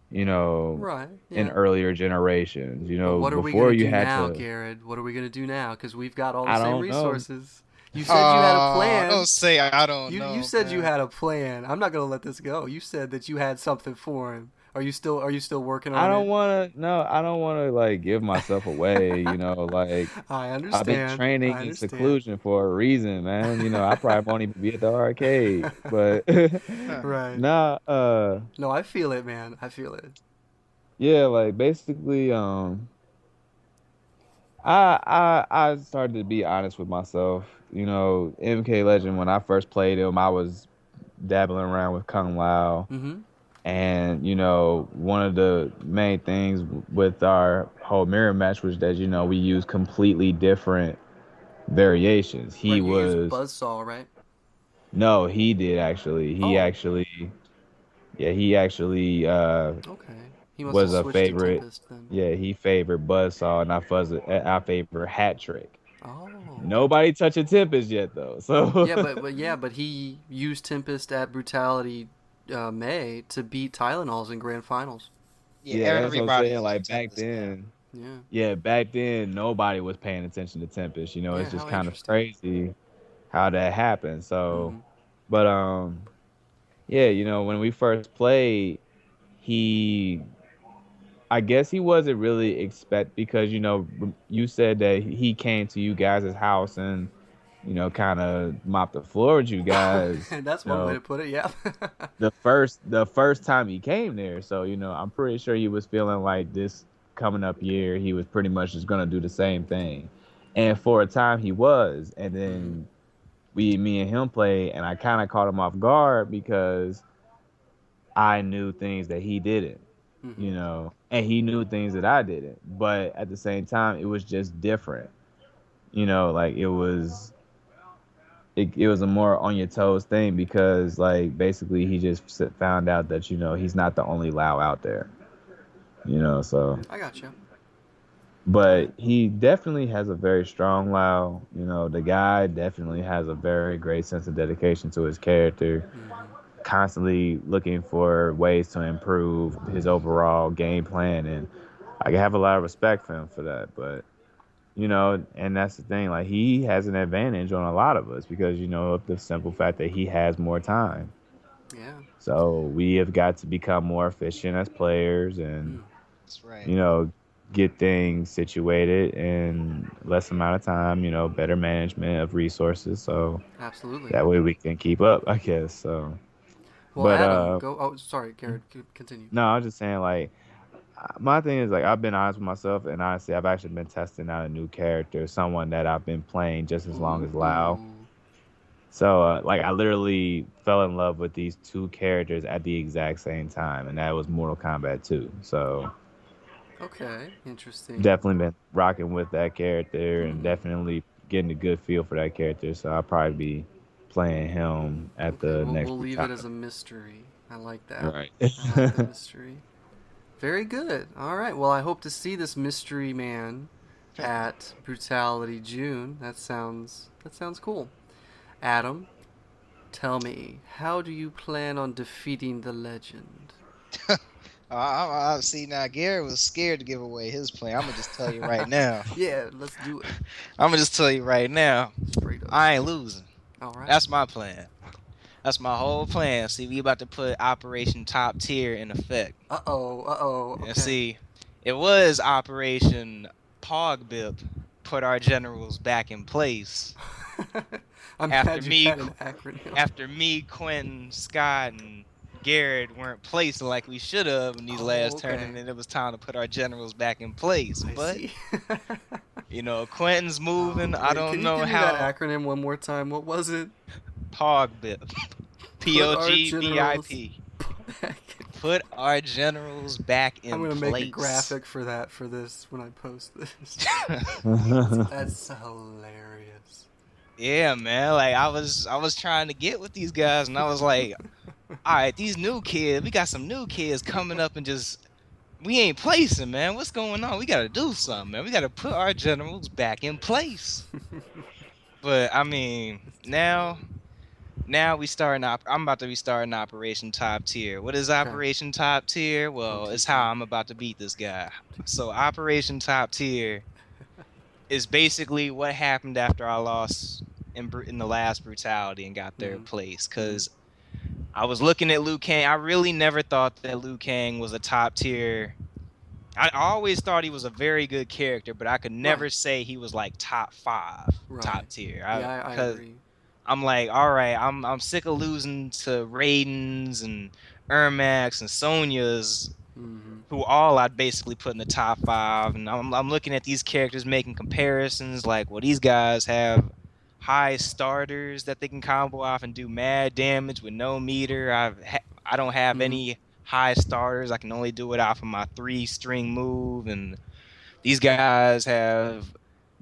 you know, Right. in Yeah. earlier generations. But what are we Before gonna you do had now, to, Garrett? What are we gonna do now? Because we've got all the I same don't know. resources. You said you had a Oh, don't plan. say I don't You know, said you man. had a plan. I'm not gonna let this go. You said that you had something for him. Are you still working I on it? don't want to, no, I don't want to like give myself away, like I I've been understand. training I in understand. seclusion for a reason, man. I probably won't even be at the arcade, but Huh. Right. nah, No, I feel it, man. I feel it. yeah, like basically, I started to be honest with myself. MK Legend when I first played him, I was dabbling around with Kung Lao, Mm-hmm. and one of the main things with our whole mirror match was that we used completely different variations. He Right. You use was buzzsaw, right? No, he did actually. Oh, He actually okay. He must have was a switched to favorite. Tempest then. Yeah, he favored Buzzsaw, and I favor Hat Trick. Oh. Nobody touching Tempest yet though. So Yeah, but he used Tempest at Brutality May to beat Tylenols in grand finals. Yeah, yeah, that's what I'm everybody saying. uses Like back Tempest now. then, Yeah. yeah, back then nobody was paying attention to Tempest. Yeah. It's just How kind of interesting. crazy how that happened. So, Mm-hmm. but yeah, when we first played, he I guess he wasn't really expect because you said that he came to you guys' house and kind of mopped the floor with you guys. That's one way to put it. Yeah. The first time he came there, so I'm pretty sure he was feeling like this coming up year he was pretty much just gonna do the same thing, and for a time he was, and Mm-hmm. then me and him played, and I kind of caught him off guard because I knew things that he didn't, Mm-hmm. you know. and he knew things that I didn't. But at the same time, it was just different. You know, like it was a more on your toes thing because like basically he just found out that he's not the only Lao out there. So. I got you. But he definitely has a very strong Lao. The guy definitely has a very great sense of dedication to his character, constantly looking for ways to improve his overall game plan. And I have a lot of respect for him for that. But, and that's the thing. Like, he has an advantage on a lot of us because, of the simple fact that he has more time. Yeah. So we have got to become more efficient as players and, That's right. Get things situated in less amount of time, better management of resources. So absolutely, that way we can keep up, I guess. So, well, but Adam, go. Oh, sorry, Garrett, continue. No, I was just saying, like, my thing is, like, I've been honest with myself, and honestly, I've actually been testing out a new character, someone that I've been playing just as long as Lao. So, like, I literally fell in love with these two characters at the exact same time, and that was Mortal Kombat 2. So. Okay, interesting. Definitely been rocking with that character and definitely getting a good feel for that character. So I'll probably be playing him at the next. We'll leave it as a mystery. I like that. Right. I like the mystery. Very good. All right. Well, I hope to see this mystery man at Brutality June. That sounds cool. Adam, tell me, how do you plan on defeating the legend? I see now. Garrett was scared to give away his plan. I'm gonna just tell you right now. Yeah, let's do it. I'm gonna just tell you right now. Straight up. I ain't losing. All right. That's my plan. That's my whole plan. See, we about to put Operation Top Tier in effect. Okay. And see, it was Operation Pogbip, put our generals back in place. After me, Quentin, Scott, and Garrett weren't placed like we should have in these last tournament. It was time to put our generals back in place. But Quentin's moving. I don't know how. Can you give me that acronym one more time? What was it? POGBIP. POGBIP. Put our generals back in place. I'm gonna make a graphic for this when I post this. That's hilarious. Yeah, man. Like I was trying to get with these guys, and I was like, all right, these new kids, we got some new kids coming up and we ain't placing, man. What's going on? We got to do something, man. We got to put our generals back in place. But, I mean, now I'm about to be starting Operation Top Tier. What is Operation Top Tier? Well, it's how I'm about to beat this guy. So, Operation Top Tier is basically what happened after I lost in the last Brutality and got third place. Because I was looking at Liu Kang. I really never thought that Liu Kang was a top tier. I always thought he was a very good character, but I could never say he was like top 5 top tier. I agree. I'm like, all right, I'm sick of losing to Raiden's and Ermacs and Sonya's, who all I'd basically put in the top 5. And I'm looking at these characters making comparisons, like, well, these guys have high starters that they can combo off and do mad damage with no meter. I don't have any high starters. I can only do it off of my 3-string move, and these guys have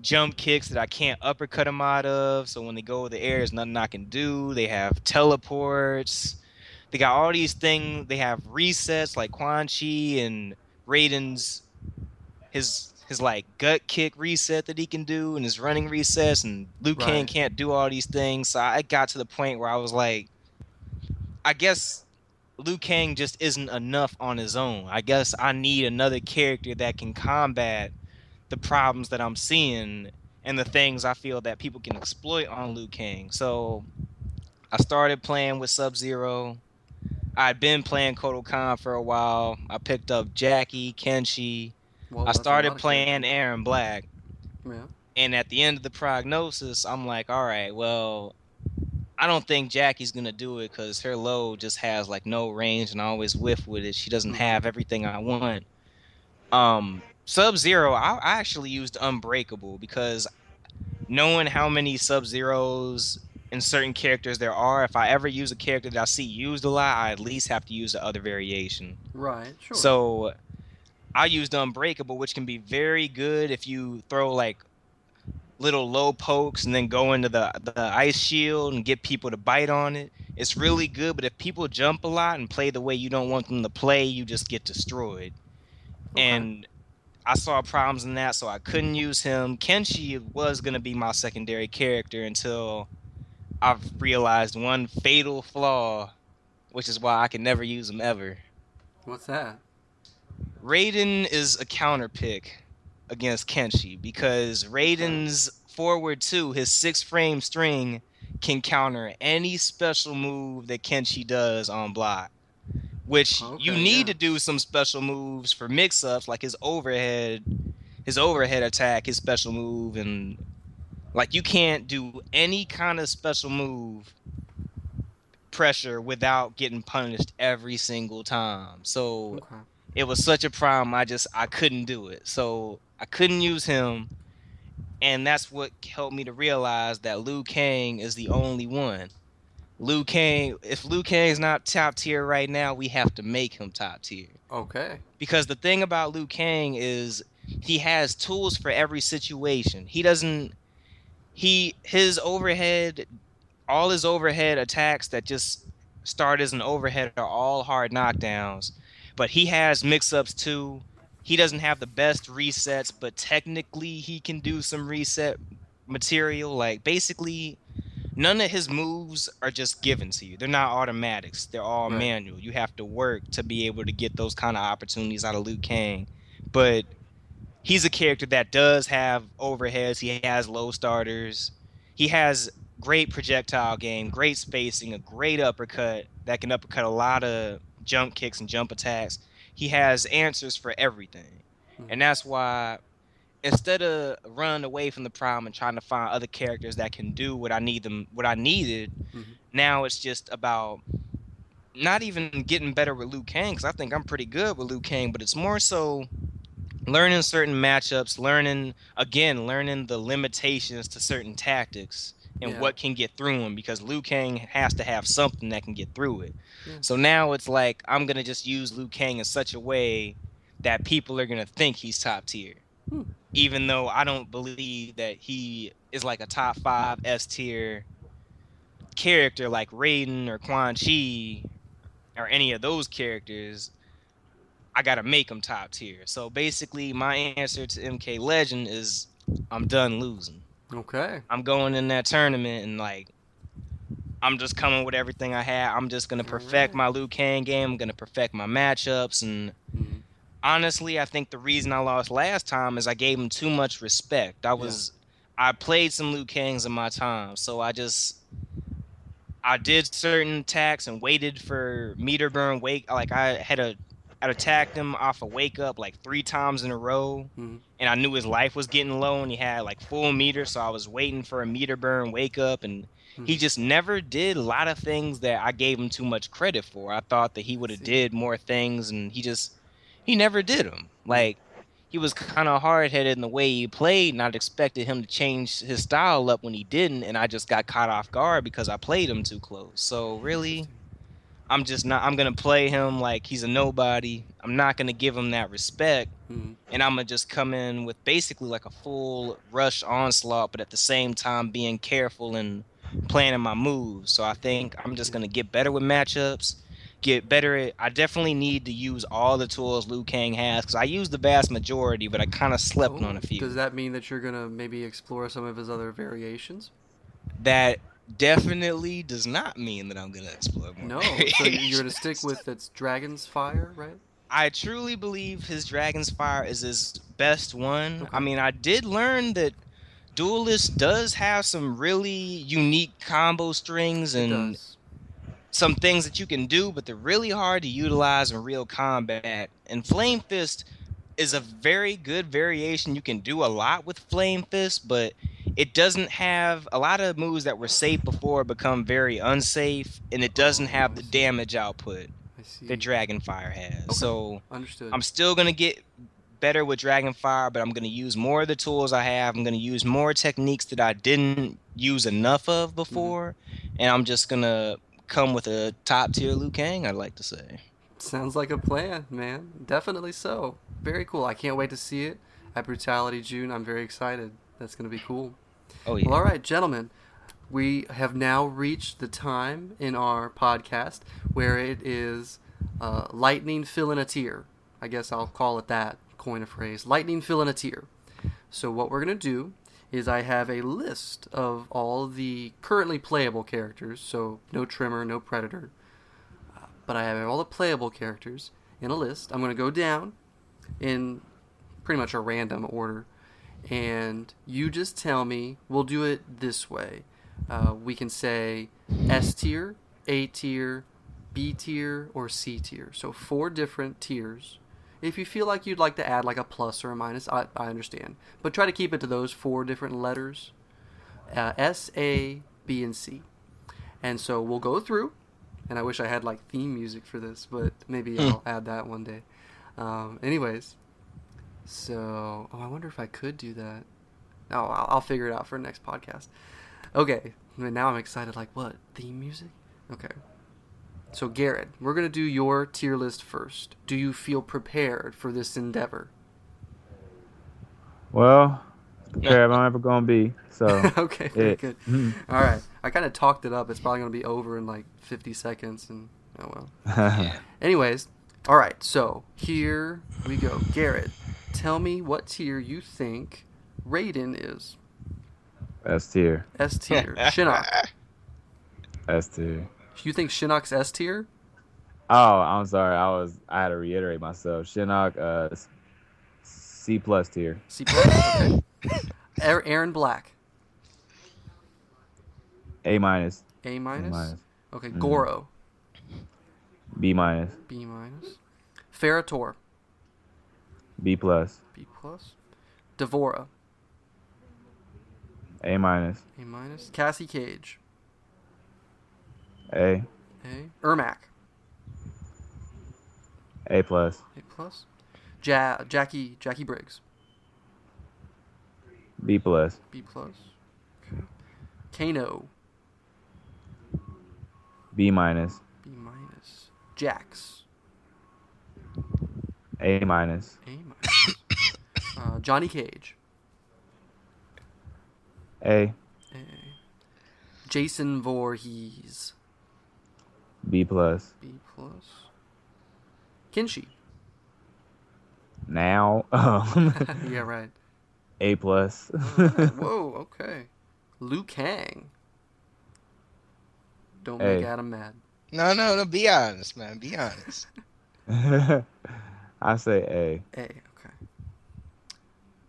jump kicks that I can't uppercut them out of, so when they go in the air, there's nothing I can do. They have teleports. They got all these things. They have resets like Quan Chi and Raiden's his like gut kick reset that he can do and his running resets, and Liu Kang can't do all these things. So I got to the point where I was like, I guess Liu Kang just isn't enough on his own. I guess I need another character that can combat the problems that I'm seeing and the things I feel that people can exploit on Liu Kang. So I started playing with Sub-Zero. I'd been playing Kotal Kahn for a while. I picked up Jackie, Kenshi. I started playing Aaron Black. Yeah. And at the end of the prognosis, I'm like, all right, well, I don't think Jackie's going to do it because her low just has like no range and I always whiff with it. She doesn't have everything I want. Sub-Zero, I actually used Unbreakable because knowing how many Sub-Zeros in certain characters there are, if I ever use a character that I see used a lot, I at least have to use the other variation. Right, sure. So I used Unbreakable, which can be very good if you throw like little low pokes and then go into the ice shield and get people to bite on it. It's really good, but if people jump a lot and play the way you don't want them to play, you just get destroyed. Okay. And I saw problems in that, so I couldn't use him. Kenshi was going to be my secondary character until I've realized one fatal flaw, which is why I can never use him ever. What's that? Raiden is a counter pick against Kenshi because Raiden's forward 2, his 6-frame string, can counter any special move that Kenshi does on block. Which you need to do some special moves for mix-ups, like his overhead attack, his special move, and like you can't do any kind of special move pressure without getting punished every single time. So it was such a problem, I couldn't do it. So I couldn't use him, and that's what helped me to realize that Liu Kang is the only one. Liu Kang, if Liu Kang is not top tier right now, we have to make him top tier. Okay. Because the thing about Liu Kang is he has tools for every situation. His overhead, all his overhead attacks that just start as an overhead are all hard knockdowns. But he has mix-ups too. He doesn't have the best resets, but technically he can do some reset material. Like basically, none of his moves are just given to you. They're not automatics. They're all manual. You have to work to be able to get those kind of opportunities out of Liu Kang. But he's a character that does have overheads. He has low starters. He has great projectile game, great spacing, a great uppercut that can uppercut a lot of jump kicks and jump attacks. He has answers for everything. And that's why instead of running away from the problem and trying to find other characters that can do what I needed, now it's just about not even getting better with Liu Kang, because I think I'm pretty good with Liu Kang, but it's more so learning certain matchups, learning the limitations to certain tactics and what can get through him, because Liu Kang has to have something that can get through it. So now it's like I'm going to just use Liu Kang in such a way that people are going to think he's top tier. Even though I don't believe that he is like a top 5 S tier character like Raiden or Quan Chi or any of those characters, I gotta make him top tier. So basically, my answer to MKLEGEND is I'm done losing. Okay. I'm going in that tournament and like I'm just coming with everything I have. I'm just gonna perfect my Liu Kang game. I'm gonna perfect my matchups, and honestly, I think the reason I lost last time is I gave him too much respect. I played some Liu Kangs in my time, so I did certain attacks and waited for meter burn wake. Like I'd attacked him off a wake up like 3 times in a row, and I knew his life was getting low and he had like full meter, so I was waiting for a meter burn wake up, and he just never did a lot of things that I gave him too much credit for. I thought that he would have did more things, and he never did them. Like he was kind of hard-headed in the way he played, and I'd expected him to change his style up when he didn't, and I just got caught off guard because I played him too close. So really, I'm going to play him like he's a nobody. I'm not going to give him that respect, and I'm going to just come in with basically like a full rush onslaught, but at the same time being careful and planning my moves. So I think I'm just going to get better with matchups. Get better at, I definitely need to use all the tools Liu Kang has, because I use the vast majority, but I kind of slept on a few. Does that mean that you're going to maybe explore some of his other variations? That definitely does not mean that I'm going to explore more. No, so you're going to stick with its Dragon's Fire, right? I truly believe his Dragon's Fire is his best one. Okay. I mean, I did learn that Duelist does have some really unique combo strings and some things that you can do, but they're really hard to utilize in real combat. And Flame Fist is a very good variation. You can do a lot with Flame Fist, but it doesn't have a lot of moves that were safe before become very unsafe, and it doesn't have the damage output that Dragonfire has. Okay. So I'm still going to get better with Dragonfire, but I'm going to use more of the tools I have. I'm going to use more techniques that I didn't use enough of before, and I'm just going to come with a top tier Liu Kang, I'd like to say. Sounds like a plan, man. Definitely so. Very cool. I can't wait to see it at Brutality June. I'm very excited. That's going to be cool. Oh yeah. Well, all right, gentlemen. We have now reached the time in our podcast where it is lightning fill in a tier. I guess I'll call it that, coin a phrase. Lightning fill in a tier. So what we're going to do is I have a list of all the currently playable characters, so no Trimmer, no Predator, but I have all the playable characters in a list. I'm going to go down in pretty much a random order, and you just tell me, we'll do it this way. We can say S tier, A tier, B tier, or C tier. So 4 different tiers. If you feel like you'd like to add like a plus or a minus, I understand. But try to keep it to those 4 different letters. S, A, B, and C. And so we'll go through. And I wish I had like theme music for this, but maybe I'll add that one day. Anyways. So, I wonder if I could do that. Oh, I'll figure it out for next podcast. Okay, now I'm excited. Like, what? Theme music? Okay. So, Garrett, we're going to do your tier list first. Do you feel prepared for this endeavor? Well, prepared I'm ever going to be. So okay, very good. All right. I kind of talked it up. It's probably going to be over in like 50 seconds. And oh, well. Yeah. Anyways, all right. So, here we go. Garrett, tell me what tier you think Raiden is. S tier. S tier. Shinnok. S tier. You think Shinnok's S tier? Oh, I'm sorry. I had to reiterate myself. Shinnok, C plus tier. C plus. Okay. Aaron Black. A minus. A minus. minus. Okay. Goro. B minus. B minus. Ferrator. B plus. B plus. Devora. A minus. A minus. Cassie Cage. A. A. Ermac. A plus. A plus. Jackie Briggs. B plus. B plus. Okay. Kano. B minus. B minus. Jax. A minus. A minus. Johnny Cage. A. A. Jason Voorhees. B plus. B plus. Kenshi. Now. Yeah, right. A plus. Right. Whoa, okay. Liu Kang. Don't make Adam mad. No. Be honest, man. Be honest. I say A, okay.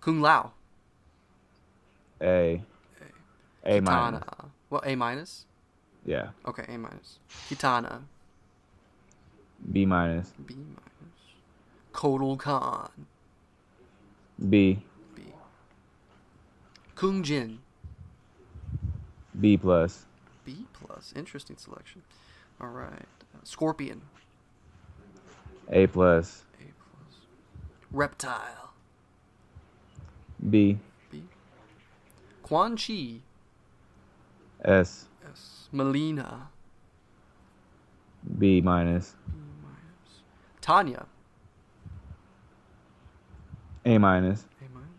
Kung Lao. A. A minus. Kitana. Well, A minus? Yeah. Okay, A minus. Kitana. B minus. B minus. Kotal Khan. B. B. Kung Jin. B plus. B plus. Interesting selection. All right. Scorpion. A plus. A plus. Reptile. B. B. Quan Chi. S. S. Melina. B minus. B minus. Tanya. A minus. A minus.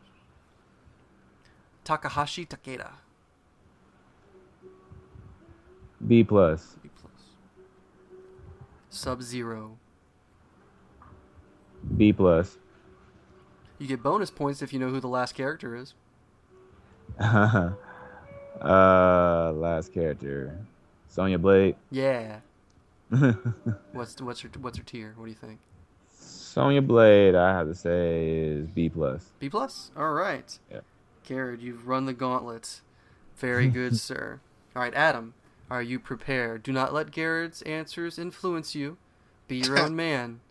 Takahashi Takeda. B plus. B plus. Sub-Zero. B plus. You get bonus points if you know who the last character is. Last character. Sonya Blade. Yeah. What's her tier? What do you think? Sonya Blade, I have to say, is B plus. B plus. All right. Yeah. Garrett, you've run the gauntlet. Very good, sir. All right, Adam, are you prepared? Do not let Garrett's answers influence you. Be your own man.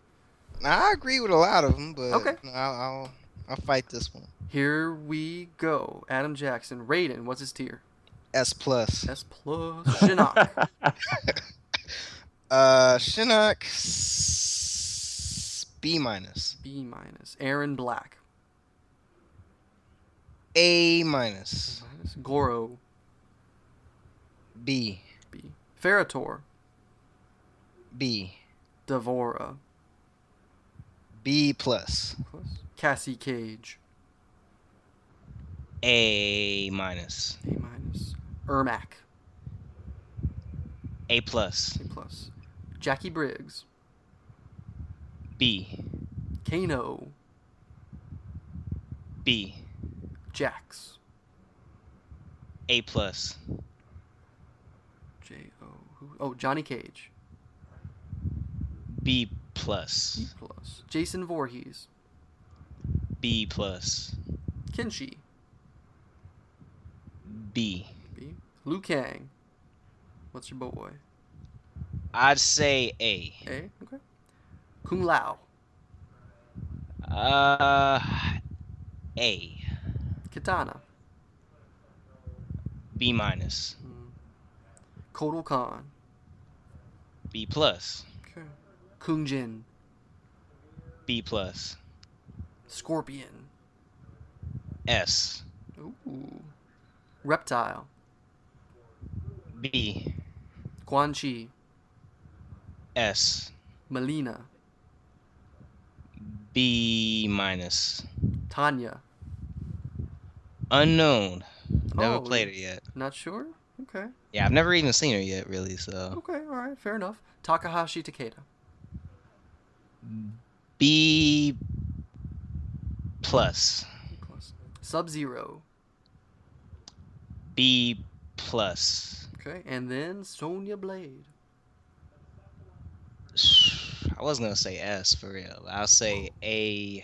I agree with a lot of them, but Okay. I'll fight this one. Here we go. Adam Jackson. Raiden, what's his tier? S plus. S plus. Shinnok. Shinnok B minus. B minus. Aaron Black. A minus. Minus. Goro. B. B. Ferrator. B. Devora. B plus. Cassie Cage. A minus. A minus. Ermac. A plus. A plus. Jackie Briggs. B. Kano. B. Jax. A plus. J-O. Oh, Johnny Cage. B plus. B plus. Jason Voorhees. B plus. Kenshi. B. B. Liu Kang. What's your boy? I'd say A. A. Okay. Kung Lao. A. Kitana. B minus. Kotal Khan. B plus. Okay. Kung Jin. B plus. Scorpion. S. Ooh. Reptile. B. Quan Chi. S. Melina. B minus. Tanya. Unknown. Never Oh, played her yet. Not sure? Okay. Yeah, I've never even seen her yet, really. So Okay, alright, fair enough. Takahashi Takeda. B plus. Sub-Zero. B plus. Okay, and then Sonya Blade. I was gonna say S for real. I'll say A.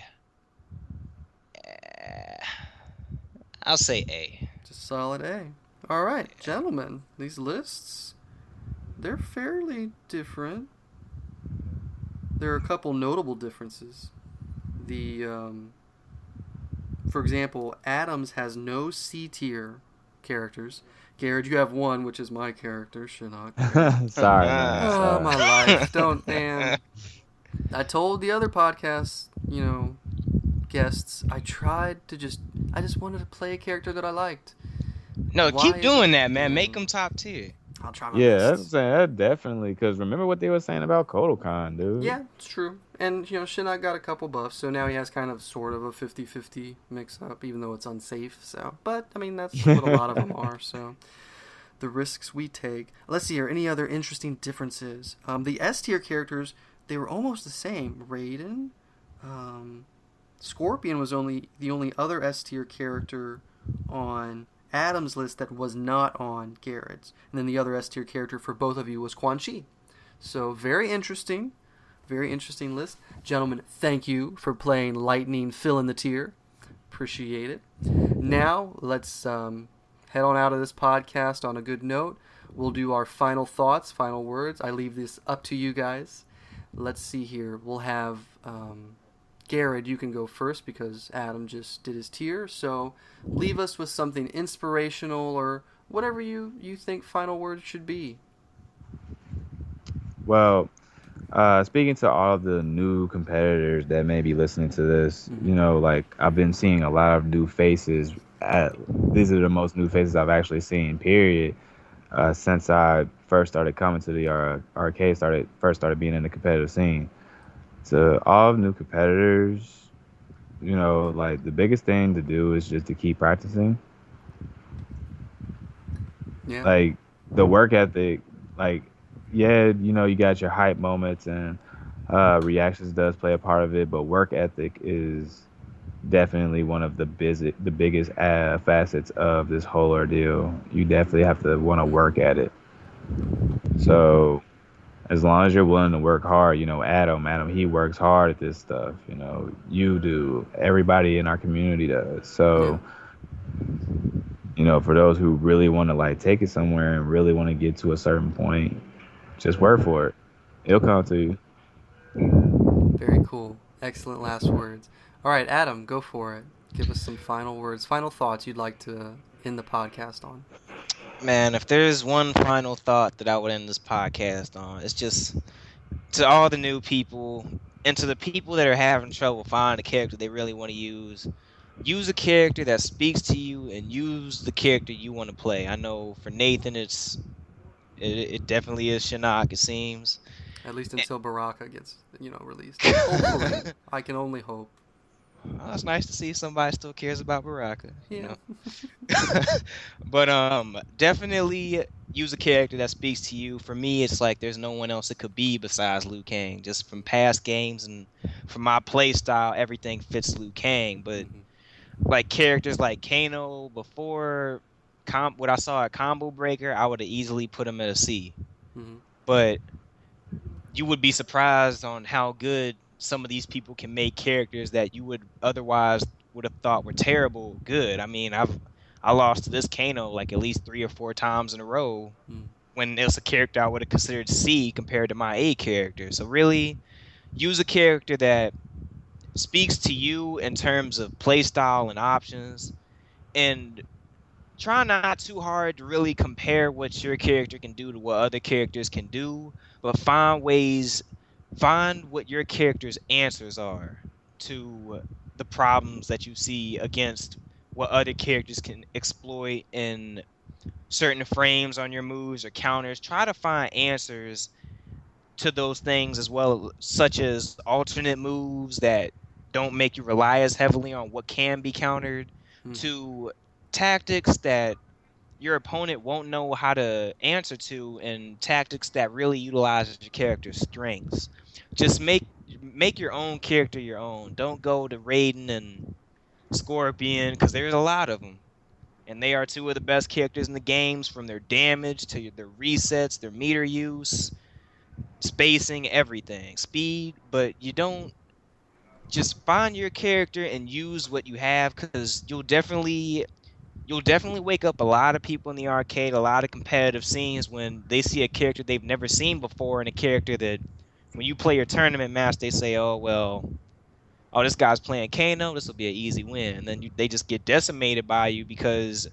I'll say A. Just solid A. Alright, gentlemen, these lists, they're fairly different. There are a couple notable differences. For example, Adams has no C tier characters. Garrett, you have one, which is my character, Shinnok. Sorry, man. Oh, Sorry. my life. Don't, man. I told the other podcast, guests, I just wanted to play a character that I liked. No, Why keep is doing it- that, man. Make them top tier. I'll try my Yeah, best. that's saying that definitely. Because remember what they were saying about Kodokan, dude. Yeah, it's true. And, Shinnok got a couple buffs, so now he has kind of sort of a 50-50 mix-up, even though it's unsafe. So, but, I mean, that's what a lot of them are, so the risks we take. Let's see here, any other interesting differences? The S-tier characters, they were almost the same. Raiden, Scorpion was the only other S-tier character on Adam's list that was not on Garrett's. And then the other S-tier character for both of you was Quan Chi. So, very interesting list. Gentlemen, thank you for playing Lightning Fill in the Tier. Appreciate it. Now, let's head on out of this podcast on a good note. We'll do our final thoughts, final words. I leave this up to you guys. Let's see here. We'll have Garrett, you can go first because Adam just did his tier. So leave us with something inspirational or whatever you think final words should be. Well, speaking to all of the new competitors that may be listening to this, I've been seeing a lot of new faces. These are the most new faces I've actually seen, period, since I first started coming to the arcade, first started being in the competitive scene. To all new competitors, the biggest thing to do is just to keep practicing. Yeah. Like, the work ethic, you got your hype moments and reactions does play a part of it, but work ethic is definitely one of the biggest facets of this whole ordeal. You definitely have to want to work at it. So as long as you're willing to work hard, Adam, he works hard at this stuff. You do. Everybody in our community does. So, for those who really want to take it somewhere and really want to get to a certain point, just work for it. It'll come to you. Very cool. Excellent last words. All right, Adam, go for it. Give us some final words, final thoughts you'd like to end the podcast on. Man, if there's one final thought that I would end this podcast on, it's just to all the new people and to the people that are having trouble finding a character they really want to use a character that speaks to you and use the character you want to play. I know for Nathan, it definitely is Shinnok, it seems. At least until Baraka gets, released. Hopefully. I can only hope. Well, it's nice to see somebody still cares about Baraka. Yeah. But definitely use a character that speaks to you. For me, it's like there's no one else it could be besides Liu Kang. Just from past games and from my play style, everything fits Liu Kang. But like characters like Kano before what I saw at Combo Breaker, I would have easily put him at a C. But you would be surprised on how good some of these people can make characters that you would otherwise would have thought were terrible good. I mean, I lost to this Kano like at least 3 or 4 times in a row when it was a character I would have considered C compared to my A character. So really use a character that speaks to you in terms of playstyle and options, and try not too hard to really compare what your character can do to what other characters can do, but find what your character's answers are to the problems that you see against what other characters can exploit in certain frames on your moves or counters. Try to find answers to those things as well, such as alternate moves that don't make you rely as heavily on what can be countered, to tactics that your opponent won't know how to answer to, and tactics that really utilize your character's strengths. Just make your own character your own. Don't go to Raiden and Scorpion, because there's a lot of them. And they are 2 of the best characters in the games, from their damage to their resets, their meter use, spacing, everything. Speed, but you don't just find your character and use what you have, because you'll definitely wake up a lot of people in the arcade, a lot of competitive scenes, when they see a character they've never seen before, and a character that when you play your tournament match, they say, oh, this guy's playing Kano, this will be an easy win. And then they just get decimated by you, because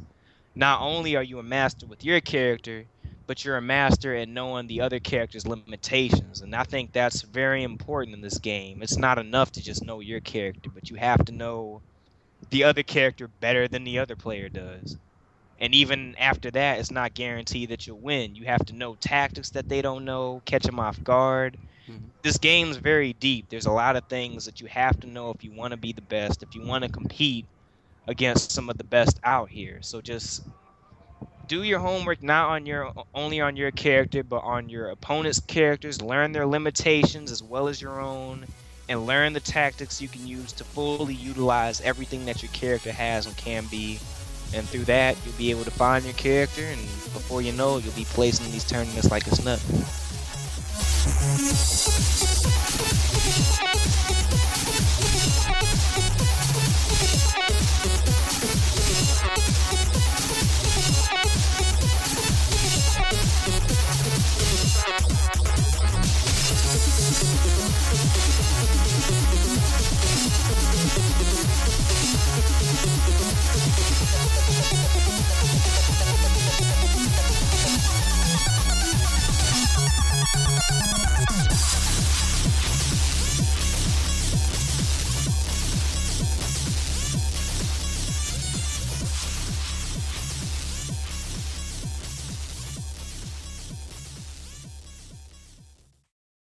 not only are you a master with your character, but you're a master at knowing the other character's limitations. And I think that's very important in this game. It's not enough to just know your character, but you have to know the other character better than the other player does. And even after that, it's not guaranteed that you'll win. You have to know tactics that they don't know, catch them off guard. This game's very deep. There's a lot of things that you have to know if you want to be the best, if you want to compete against some of the best out here. So just do your homework, not only on your character, but on your opponent's characters. Learn their limitations as well as your own, and learn the tactics you can use to fully utilize everything that your character has and can be. And through that, you'll be able to find your character, and before you know it, you'll be placing these tournaments like it's nothing.